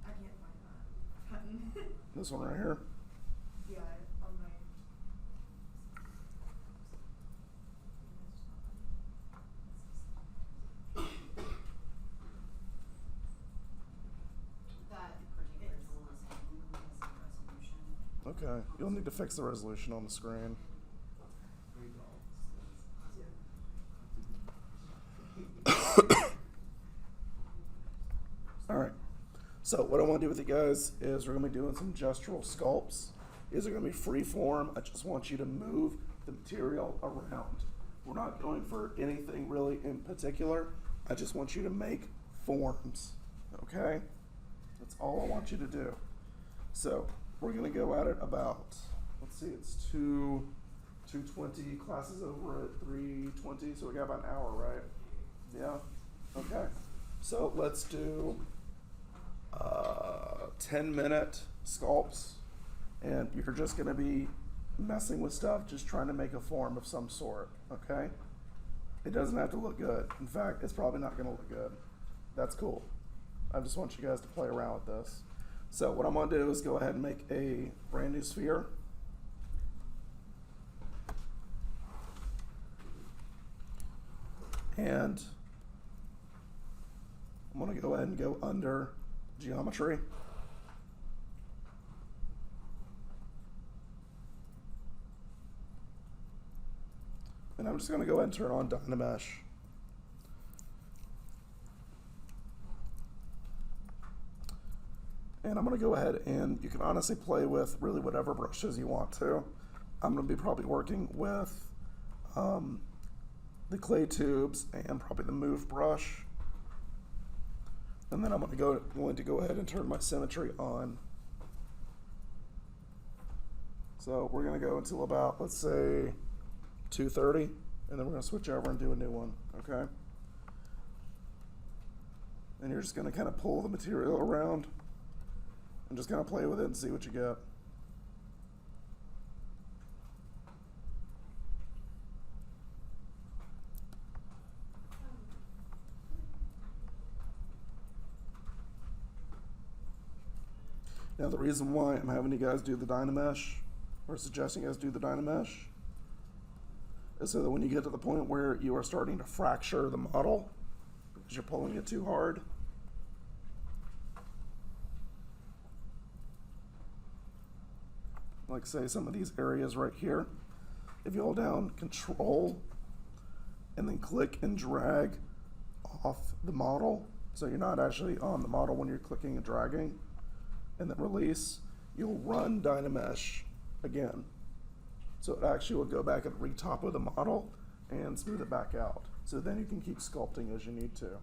I can't find that button. This one right here. Yeah, on my. That particular tool is hidden because of resolution. Okay, you'll need to fix the resolution on the screen. Alright, so what I want to do with you guys is we're going to be doing some gestural sculpts. These are going to be free form. I just want you to move the material around. We're not going for anything really in particular. I just want you to make forms, okay? That's all I want you to do. So we're going to go at it about, let's see, it's 2:20, classes over at 3:20, so we got about an hour, right? Yeah? Okay. So let's do 10-minute sculpts, and you're just going to be messing with stuff, just trying to make a form of some sort, okay? It doesn't have to look good. In fact, it's probably not going to look good. That's cool. I just want you guys to play around with this. So what I'm going to do is go ahead and make a brand new sphere. And I'm going to go ahead and go under geometry. And I'm just going to go ahead and turn on Dynamesh. And I'm going to go ahead and you can honestly play with really whatever brushes you want to. I'm going to be probably working with the clay tubes and probably the move brush. And then I'm going to go ahead and turn my symmetry on. So we're going to go until about, let's say, 2:30, and then we're going to switch over and do a new one, okay? And you're just going to kind of pull the material around and just kind of play with it and see what you get. Now the reason why I'm having you guys do the Dynamesh, or suggesting you guys do the Dynamesh, is so that when you get to the point where you are starting to fracture the model, because you're pulling it too hard, like say some of these areas right here, if you hold down Control and then click and drag off the model, so you're not actually on the model when you're clicking and dragging, and then release, you'll run Dynamesh again. So it actually will go back and retop of the model and smooth it back out. So then you can keep sculpting as you need to.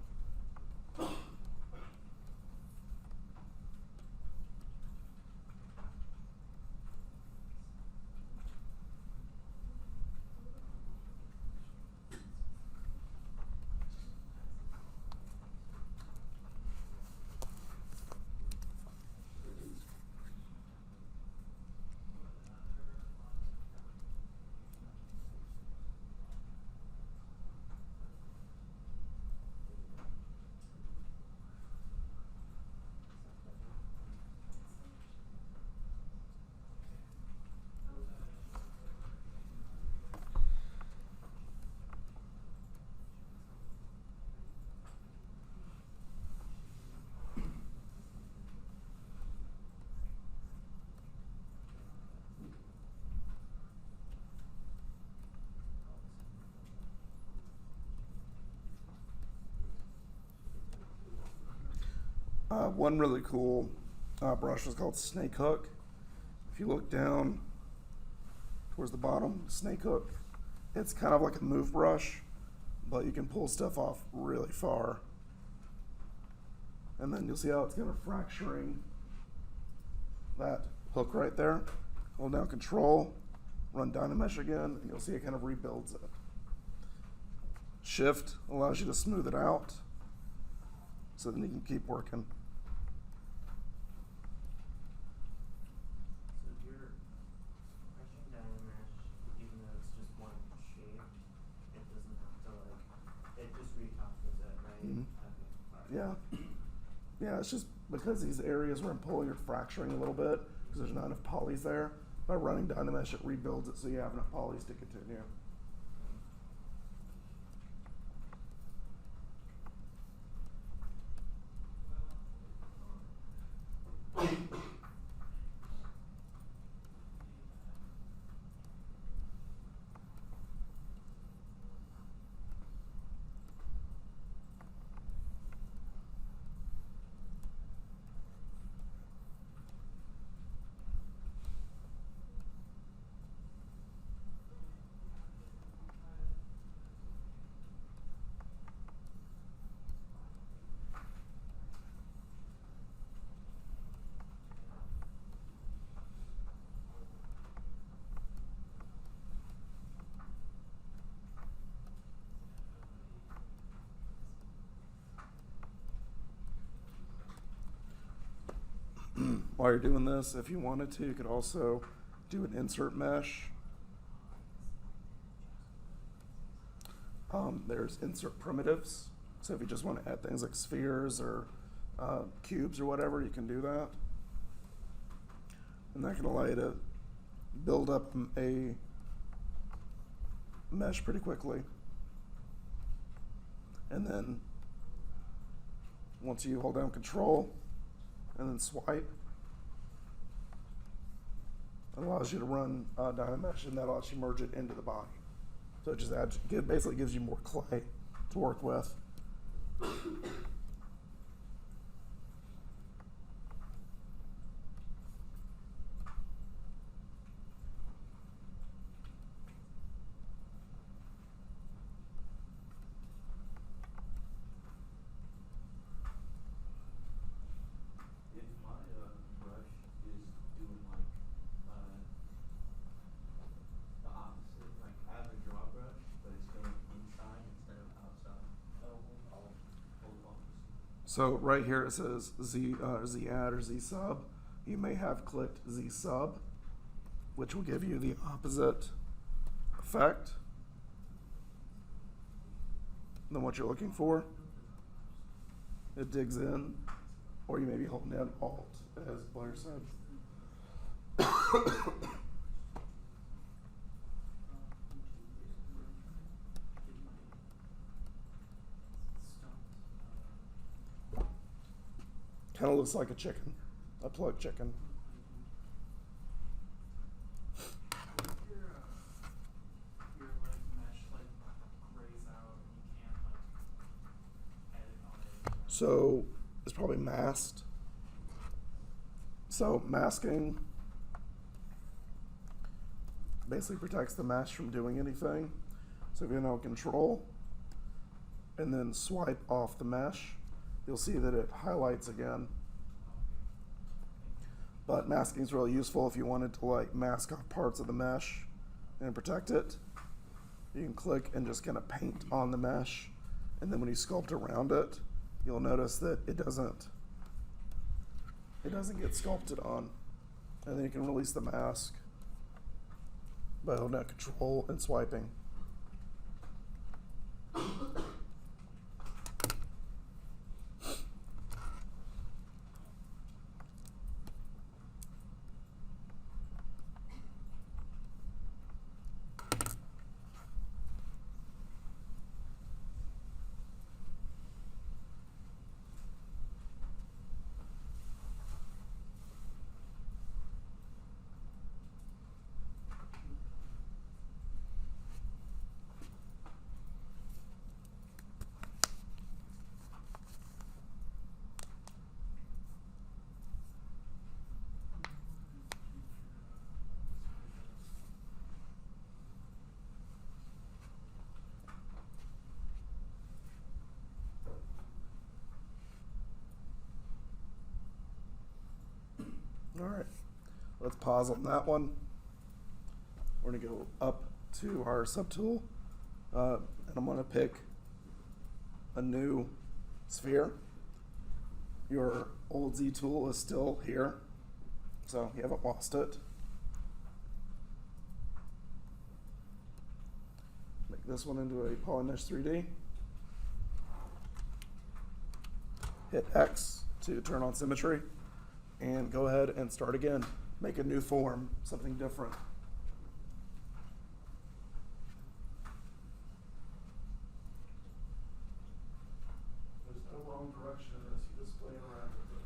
One really cool brush is called Snake Hook. If you look down towards the bottom, Snake Hook, it's kind of like a move brush, but you can pull stuff off really far. And then you'll see how it's kind of fracturing that hook right there. Hold down Control, run Dynamesh again, and you'll see it kind of rebuilds it. Shift allows you to smooth it out, so then you can keep working. So if you're brushing Dynamesh, even though it's just one shape, it doesn't have to it just recopies it, right? Mhm. Okay. Alright. Yeah. Yeah, it's just because these areas where I'm pulling are fracturing a little bit, because there's not enough polys there. By running Dynamesh, it rebuilds it so you have enough polys to continue. While you're doing this, if you wanted to, you could also do an insert mesh. There's insert primitives. So if you just want to add things like spheres or cubes or whatever, you can do that. And that can allow you to build up a mesh pretty quickly. And then once you hold down Control and then swipe, it allows you to run Dynamesh, and that'll actually merge it into the body. So it just adds, basically gives you more clay to work with. If my brush is doing like the opposite, like I have a draw brush, but it's going inside instead of outside, I'll hold on. So right here it says Z add or Z sub. You may have clicked Z sub, which will give you the opposite effect than what you're looking for. It digs in, or you may be holding down Alt, as Blair said. Kind of looks like a chicken, a plugged chicken. Your mesh grays out and you can't edit on it. So it's probably masked. So masking basically protects the mesh from doing anything. So if you know Control and then swipe off the mesh, you'll see that it highlights again. But masking is really useful if you wanted to mask off parts of the mesh and protect it. You can click and just kind of paint on the mesh, and then when you sculpt around it, you'll notice that it doesn't get sculpted on. And then you can release the mask by holding down Control and swiping. let's pause on that one. We're gonna go up to our subtool, and I'm gonna pick a new sphere. Your old Z tool is still here, so you haven't lost it. Make this one into a Polymesh 3D. Hit X to turn on symmetry, and go ahead and start again. Make a new form, something different. There's no wrong direction in this, you're just playing around with it.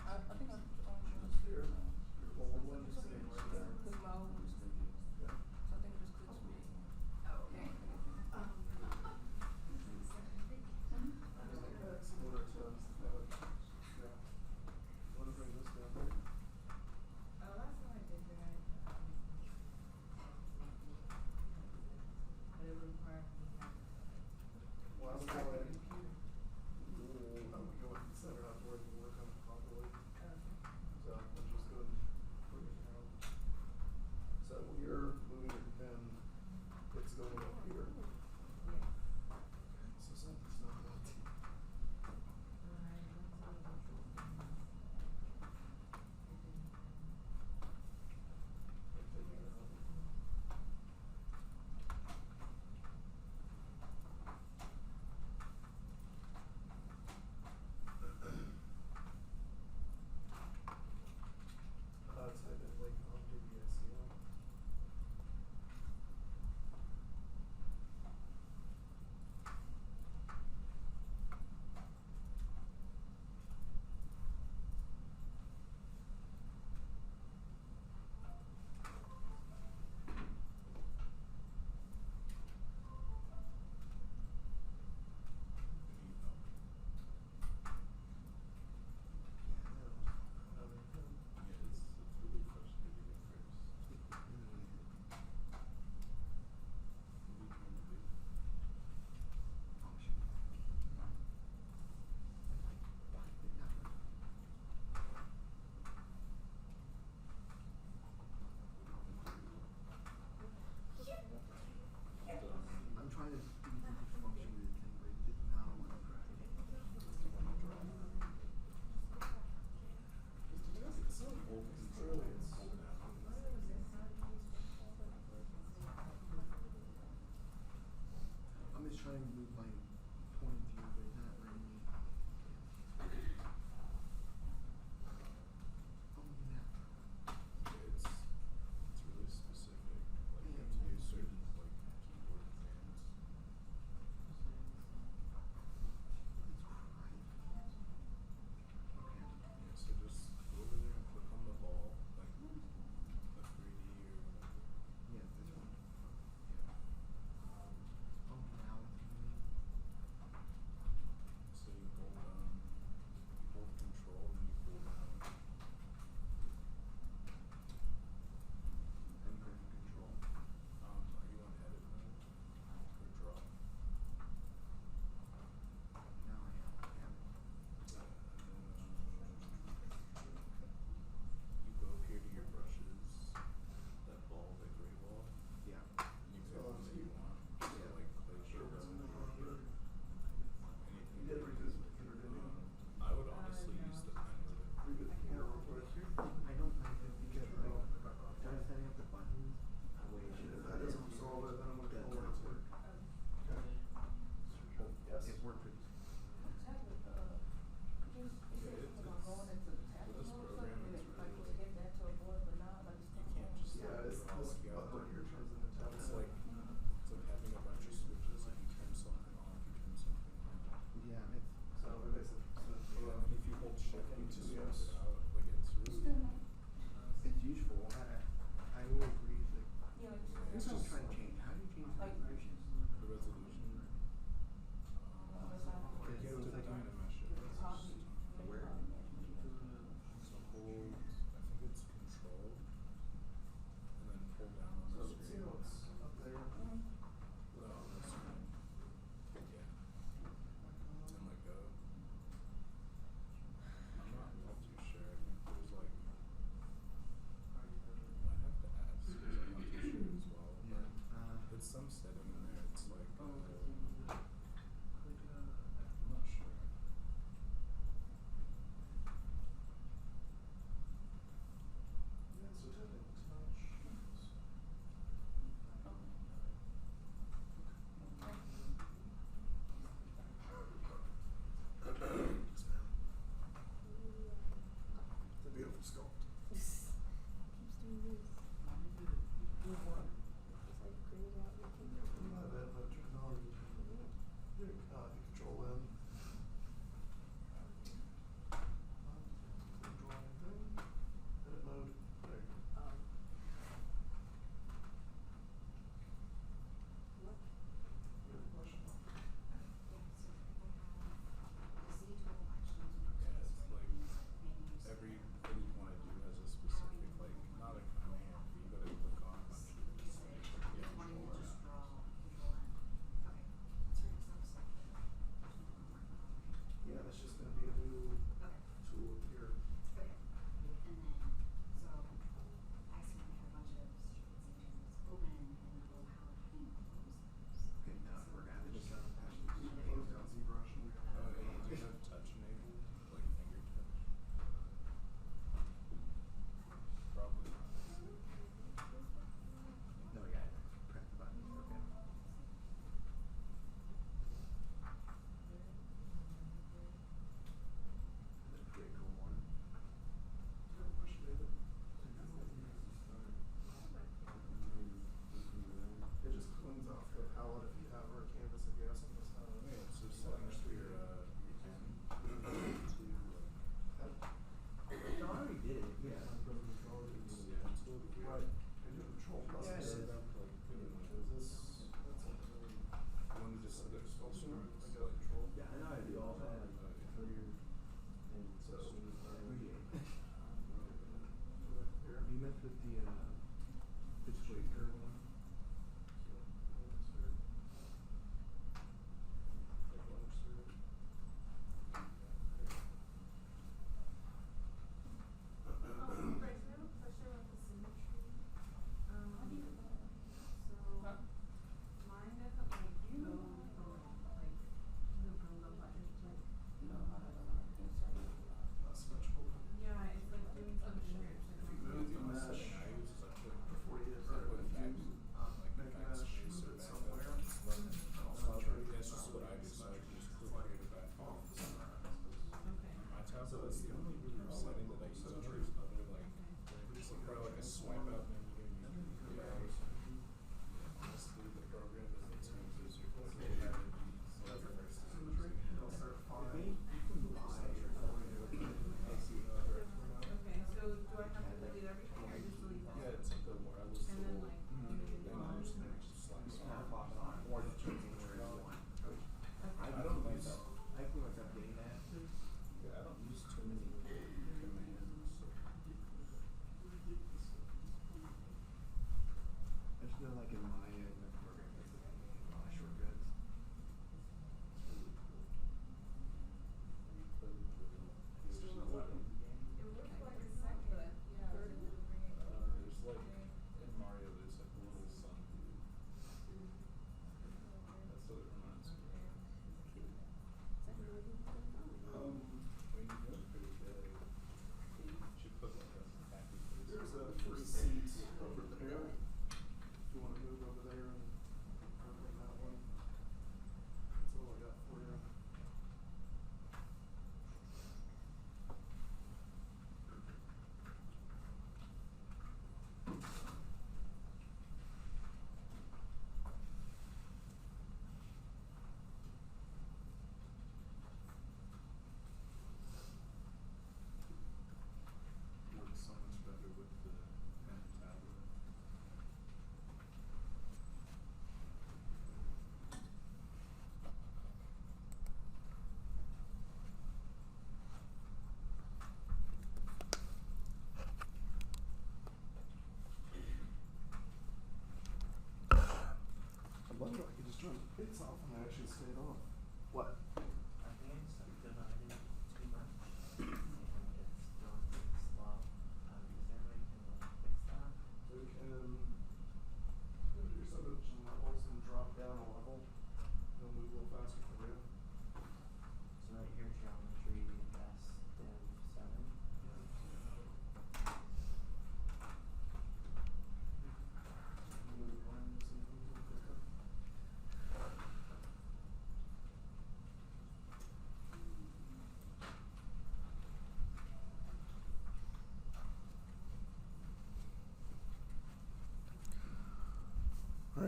I think I'm. Your old one, you say.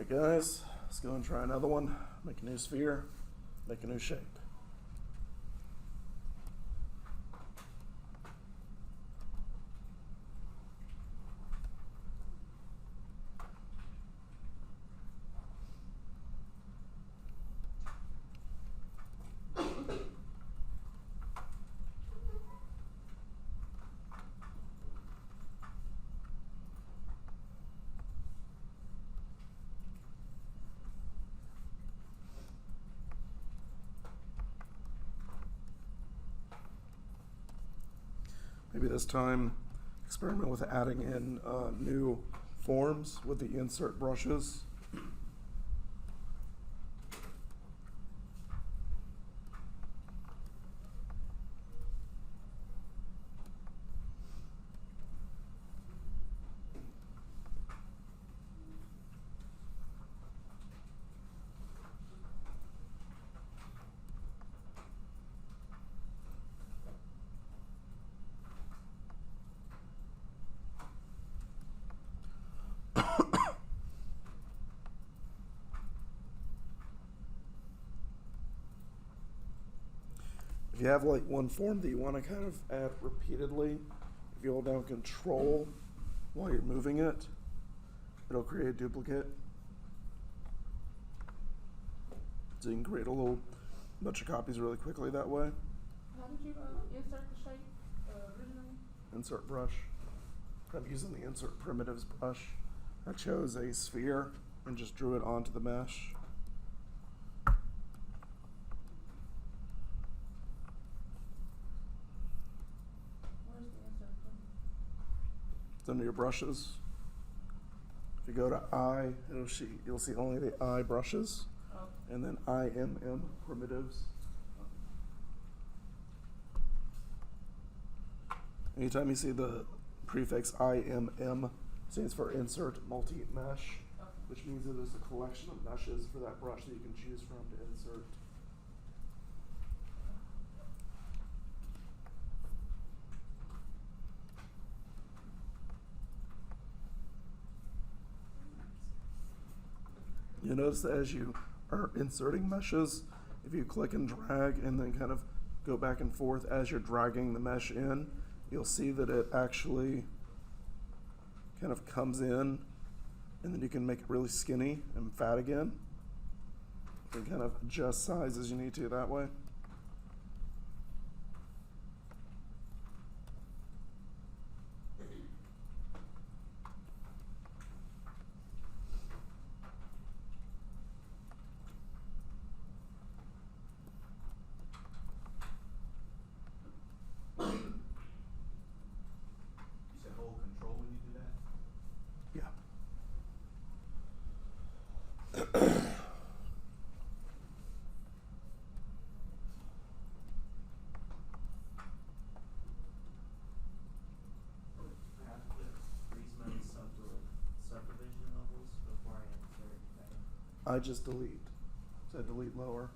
Alright guys, let's go and try another one. Make a new sphere, make a new shape. Maybe this time experiment with adding in new forms with the insert brushes. If you have like one form that you want to kind of add repeatedly, if you hold down Control while you're moving it, it'll create a duplicate. So you can create a little bunch of copies really quickly that way. How did you insert the shape originally? Insert brush. I'm using the Insert Primitives brush. I chose a sphere and just drew it onto the mesh. Where's the insert from? It's under your brushes. If you go to I, you'll see only the I brushes, Oh, and then IMM primitives. Anytime you see the prefix IMM, stands for Insert Multi-Mesh, okay. which means that there's a collection of meshes for that brush that you can choose from to insert. You notice that as you are inserting meshes, if you click and drag and then kind of go back and forth as you're dragging the mesh in, you'll see that it actually kind of comes in, and then you can make it really skinny and fat again. You can kind of adjust size as you need to that way. You said hold Control when you do that? Yeah. I have to freeze my subdivision levels before I insert that. I just delete. So delete lower.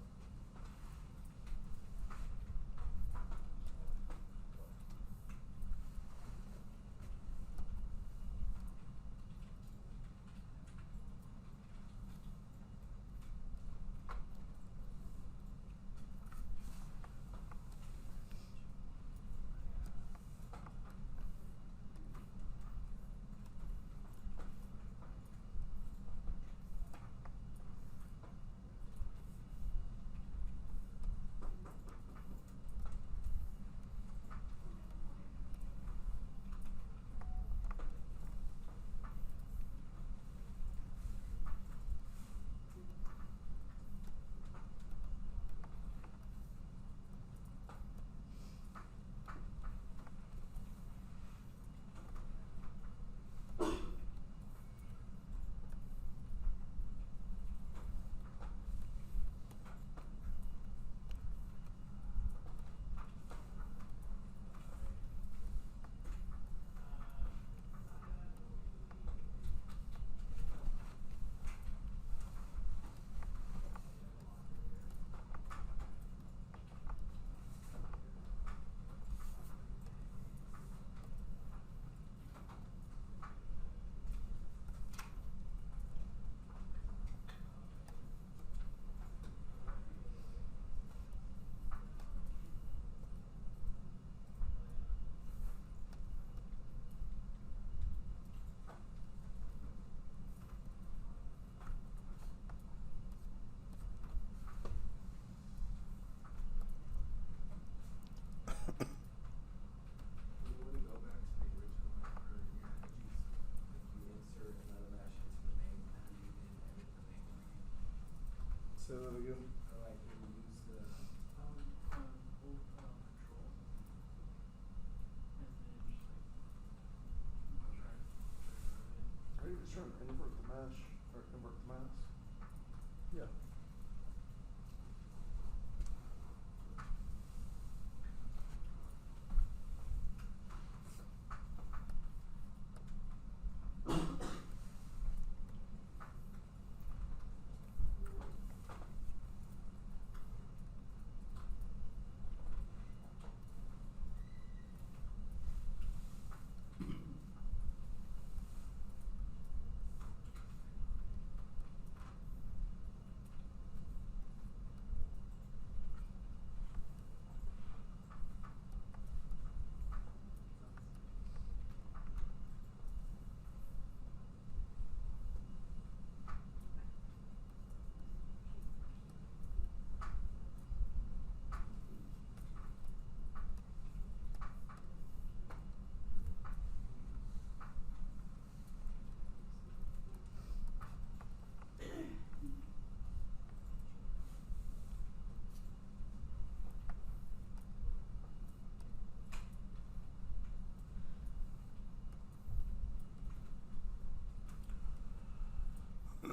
Say that again. Or like when you use the Hold control. And then just like try to Are you just trying to invert the mesh or invert the mask? Yeah.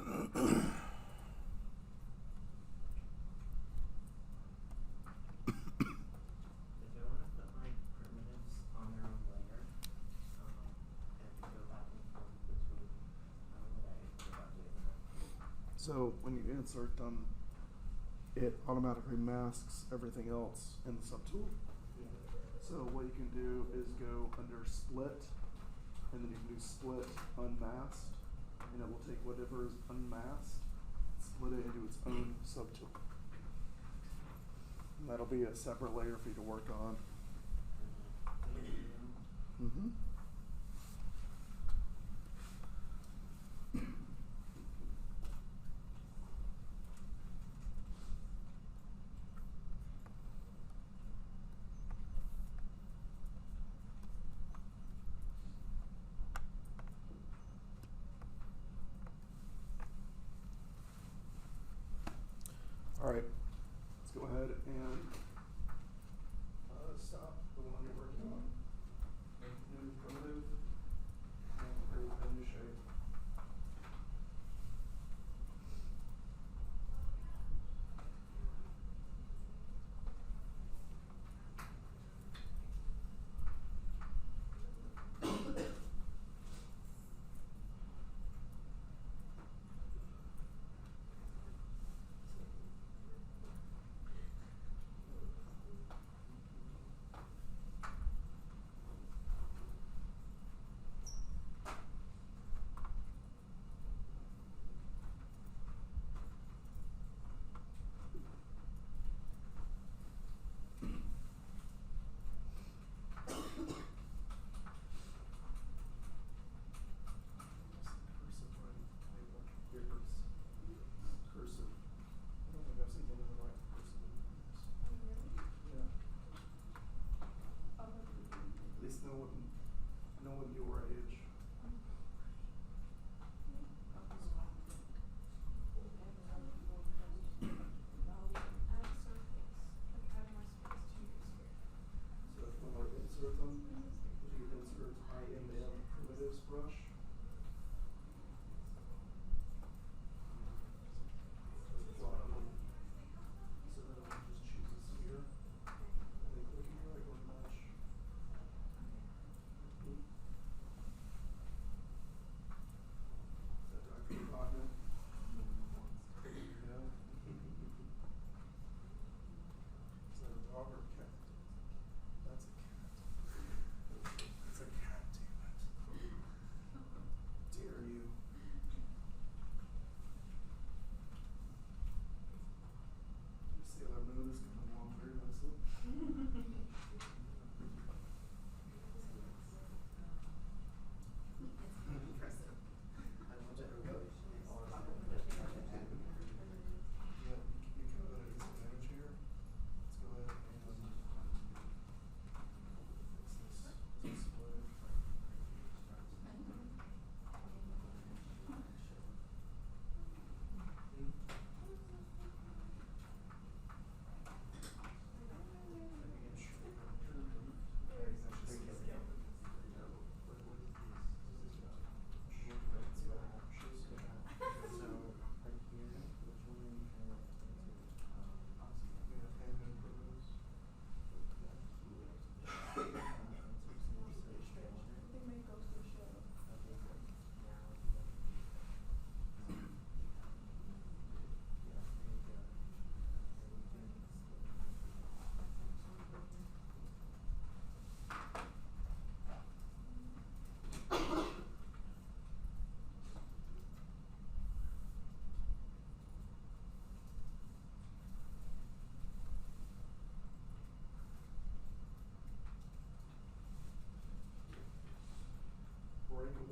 If I wanna put my primitives on their own layer, and go back and forth between, how would I go about doing that? So when you insert them, it automatically masks everything else in the subtool. Yeah. So what you can do is go under split, and then you can do split unmasked, and it will take whatever is unmasked, split it into its own subtool. And that'll be a separate layer for you to work on. Mm-hmm. All right, let's go ahead and stop the one you're working on. Make a new primitive and create a new shape.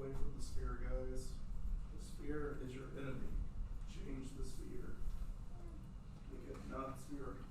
away from the sphere, guys. The sphere is your enemy. Change the sphere. Make it not spherical.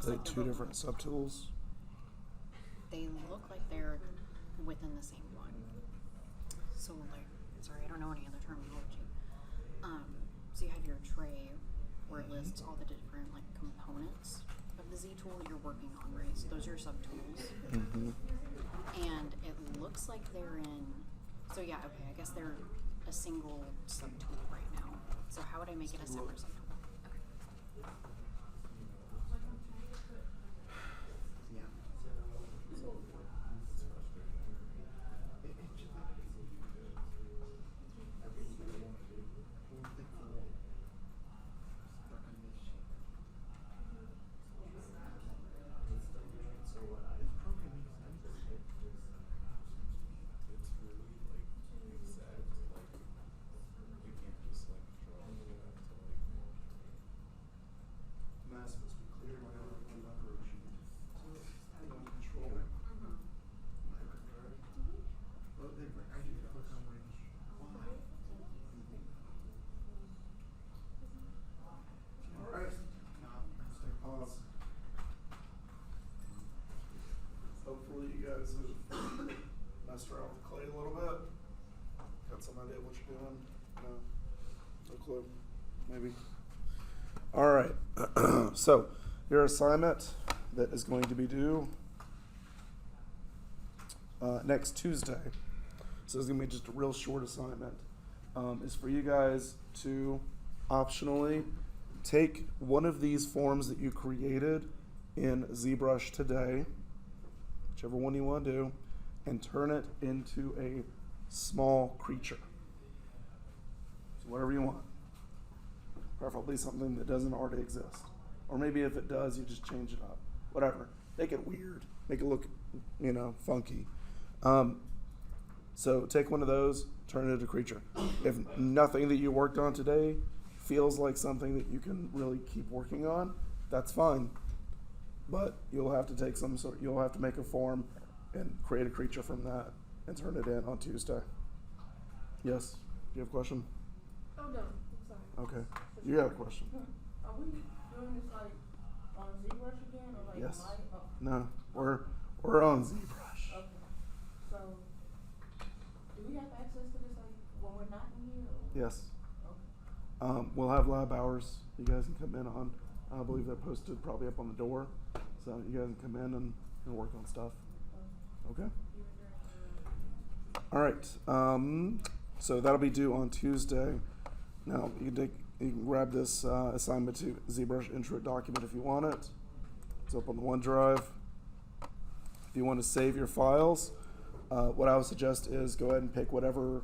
they two different subtools? They look like they're within the same one. So, like, sorry, I don't know any other terminology. So you have your tray where it lists all the different, like, components of the Z tool that you're working on, right? So those are your subtools. And it looks like they're in, so yeah, okay, I guess they're a single subtool right now. So how would I make it a separate subtool? Okay. It's really like exact, like you can't just like draw it out to like Mass must be clear whenever I'm not correction. I don't control. Well, they I need to click on range. Why? Alright. Stay pause. Hopefully you guys have messed around with the clay a little bit. Got some idea what you're doing? No? No clue? Maybe? Alright. So, your assignment that is going to be due next Tuesday, so it's going to be just a real short assignment, is for you guys to optionally take one of these forms that you created in ZBrush today, whichever one you want to do, and turn it into a small creature. So whatever you want. Preferably something that doesn't already exist. Or maybe if it does, you just change it up. Whatever. Make it weird. Make it look, funky. So take one of those, turn it into a creature. If nothing that you worked on today feels like something that you can really keep working on, that's fine. But you'll have to take you'll have to make a form and create a creature from that and turn it in on Tuesday. Yes? Do you have a question? Oh no, I'm sorry. Okay. You have a question? Are we doing this like on ZBrush again or like Yes. live? Oh, No, we're on ZBrush. okay. So, do we have access to this like when we're not in here? Or? Yes. Okay. We'll have lab hours you guys can come in on. I believe they're posted probably up on the door. So you guys can come in and work on stuff. Okay? All right. So that'll be due on Tuesday. Now, you can grab this assignment to ZBrush intro document if you want it. It's up on the OneDrive. If you want to save your files, what I would suggest is go ahead and pick whatever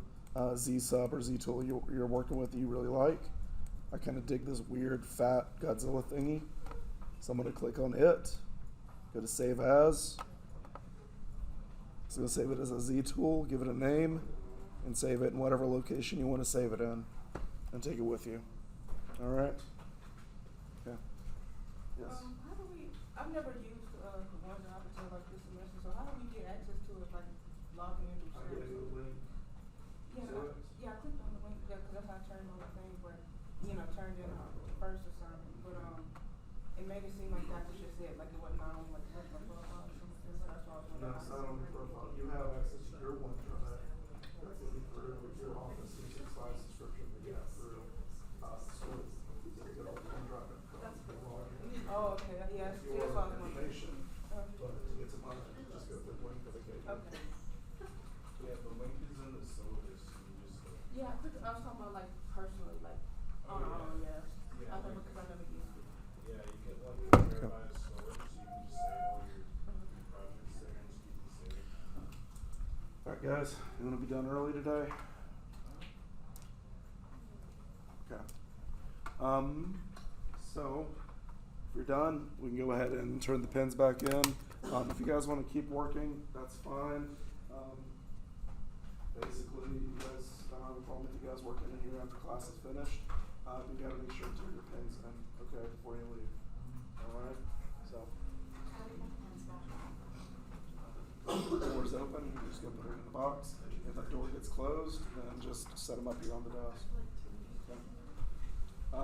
Z-sub or Z-tool you're working with that you really like. I kind of dig this weird, fat Godzilla thingy. So I'm going to click on it. Go to Save As. So I'm going to save it as a Z-tool, give it a name, and save it in whatever location you want to save it in. And take it with you. All right? Yeah. Yes. How do we, I've never used the OneDrive until like this semester, so how do we get access to it, like logging into servers? Yeah, I clicked on the link because that's how I turned on the thing, but, turned in the first assignment, but, it made it seem like Dr. just said, like it wasn't not on like the profile or something, so that's why I was No, wondering. it's not on the profile. You have access to your OneDrive. That's through your Office 365 subscription that you have through us. So you go to OneDrive.com. Oh, okay, yeah, that's Your what I was wondering. information, but to get some money, just go to the link that I gave you. Okay. yeah, the link is in the syllabus. You just Yeah, I was talking about like personally, like, yeah. I never, because I never used it. yeah, you can like verify the storage, so you can just save all your projects there and just keep them saved. All right, guys, you want to be done early today? Okay. So if you're done, we can go ahead and turn the pens back in. If you guys want to keep working, that's fine. Basically, you guys don't have a problem with you guys working in here after class is finished. You got to make sure to turn your pens in, okay, before you leave. All right. So. The door's open. You just go put it in the box. If that door gets closed, then just set them up here on the desk. Okay.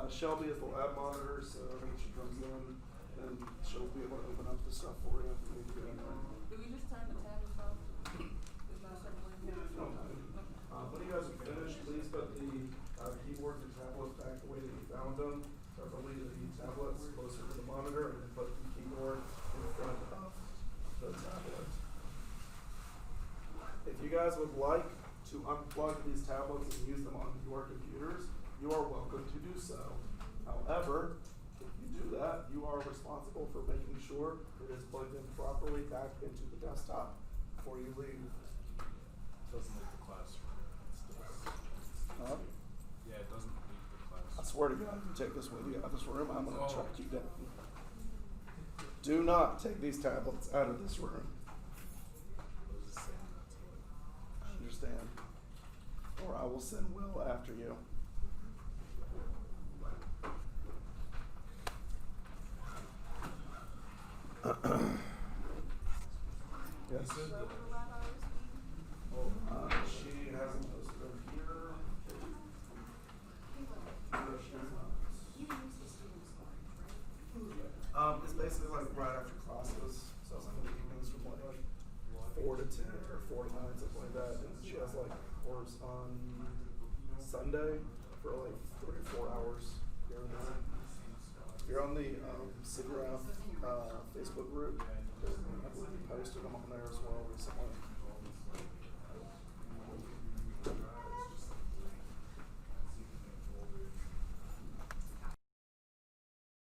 Shelby is the lab monitor, so when she comes in, and she'll be able to open up the stuff for you if you need to get in there. Do we just turn the tablets off? There's not a certain way to do it? No. When you guys are finished, please put the keyboards and tablets back the way that you found them. Preferably the tablets closer to the monitor, and then put the keyboard in front of the tablet. If you guys would like to unplug these tablets and use them on your computers, you are welcome to do so. However, if you do that, you are responsible for making sure it is plugged in properly back into the desktop before you leave. Doesn't leave the classroom. Yeah, it doesn't leave the I classroom. swear to God, if you take this with you out of this room, I'm going to track you down. Do not take these tablets out of this room. I understand. Or I will send Will after you. Yes. She hasn't posted them here. It's basically like right after classes, so some of the evenings from like 4 to 10 or 4 to 9, something like that. And she has like course on Sunday for like 3 or 4 hours here and there. If you're on the SIGGRAPH Facebook group, I believe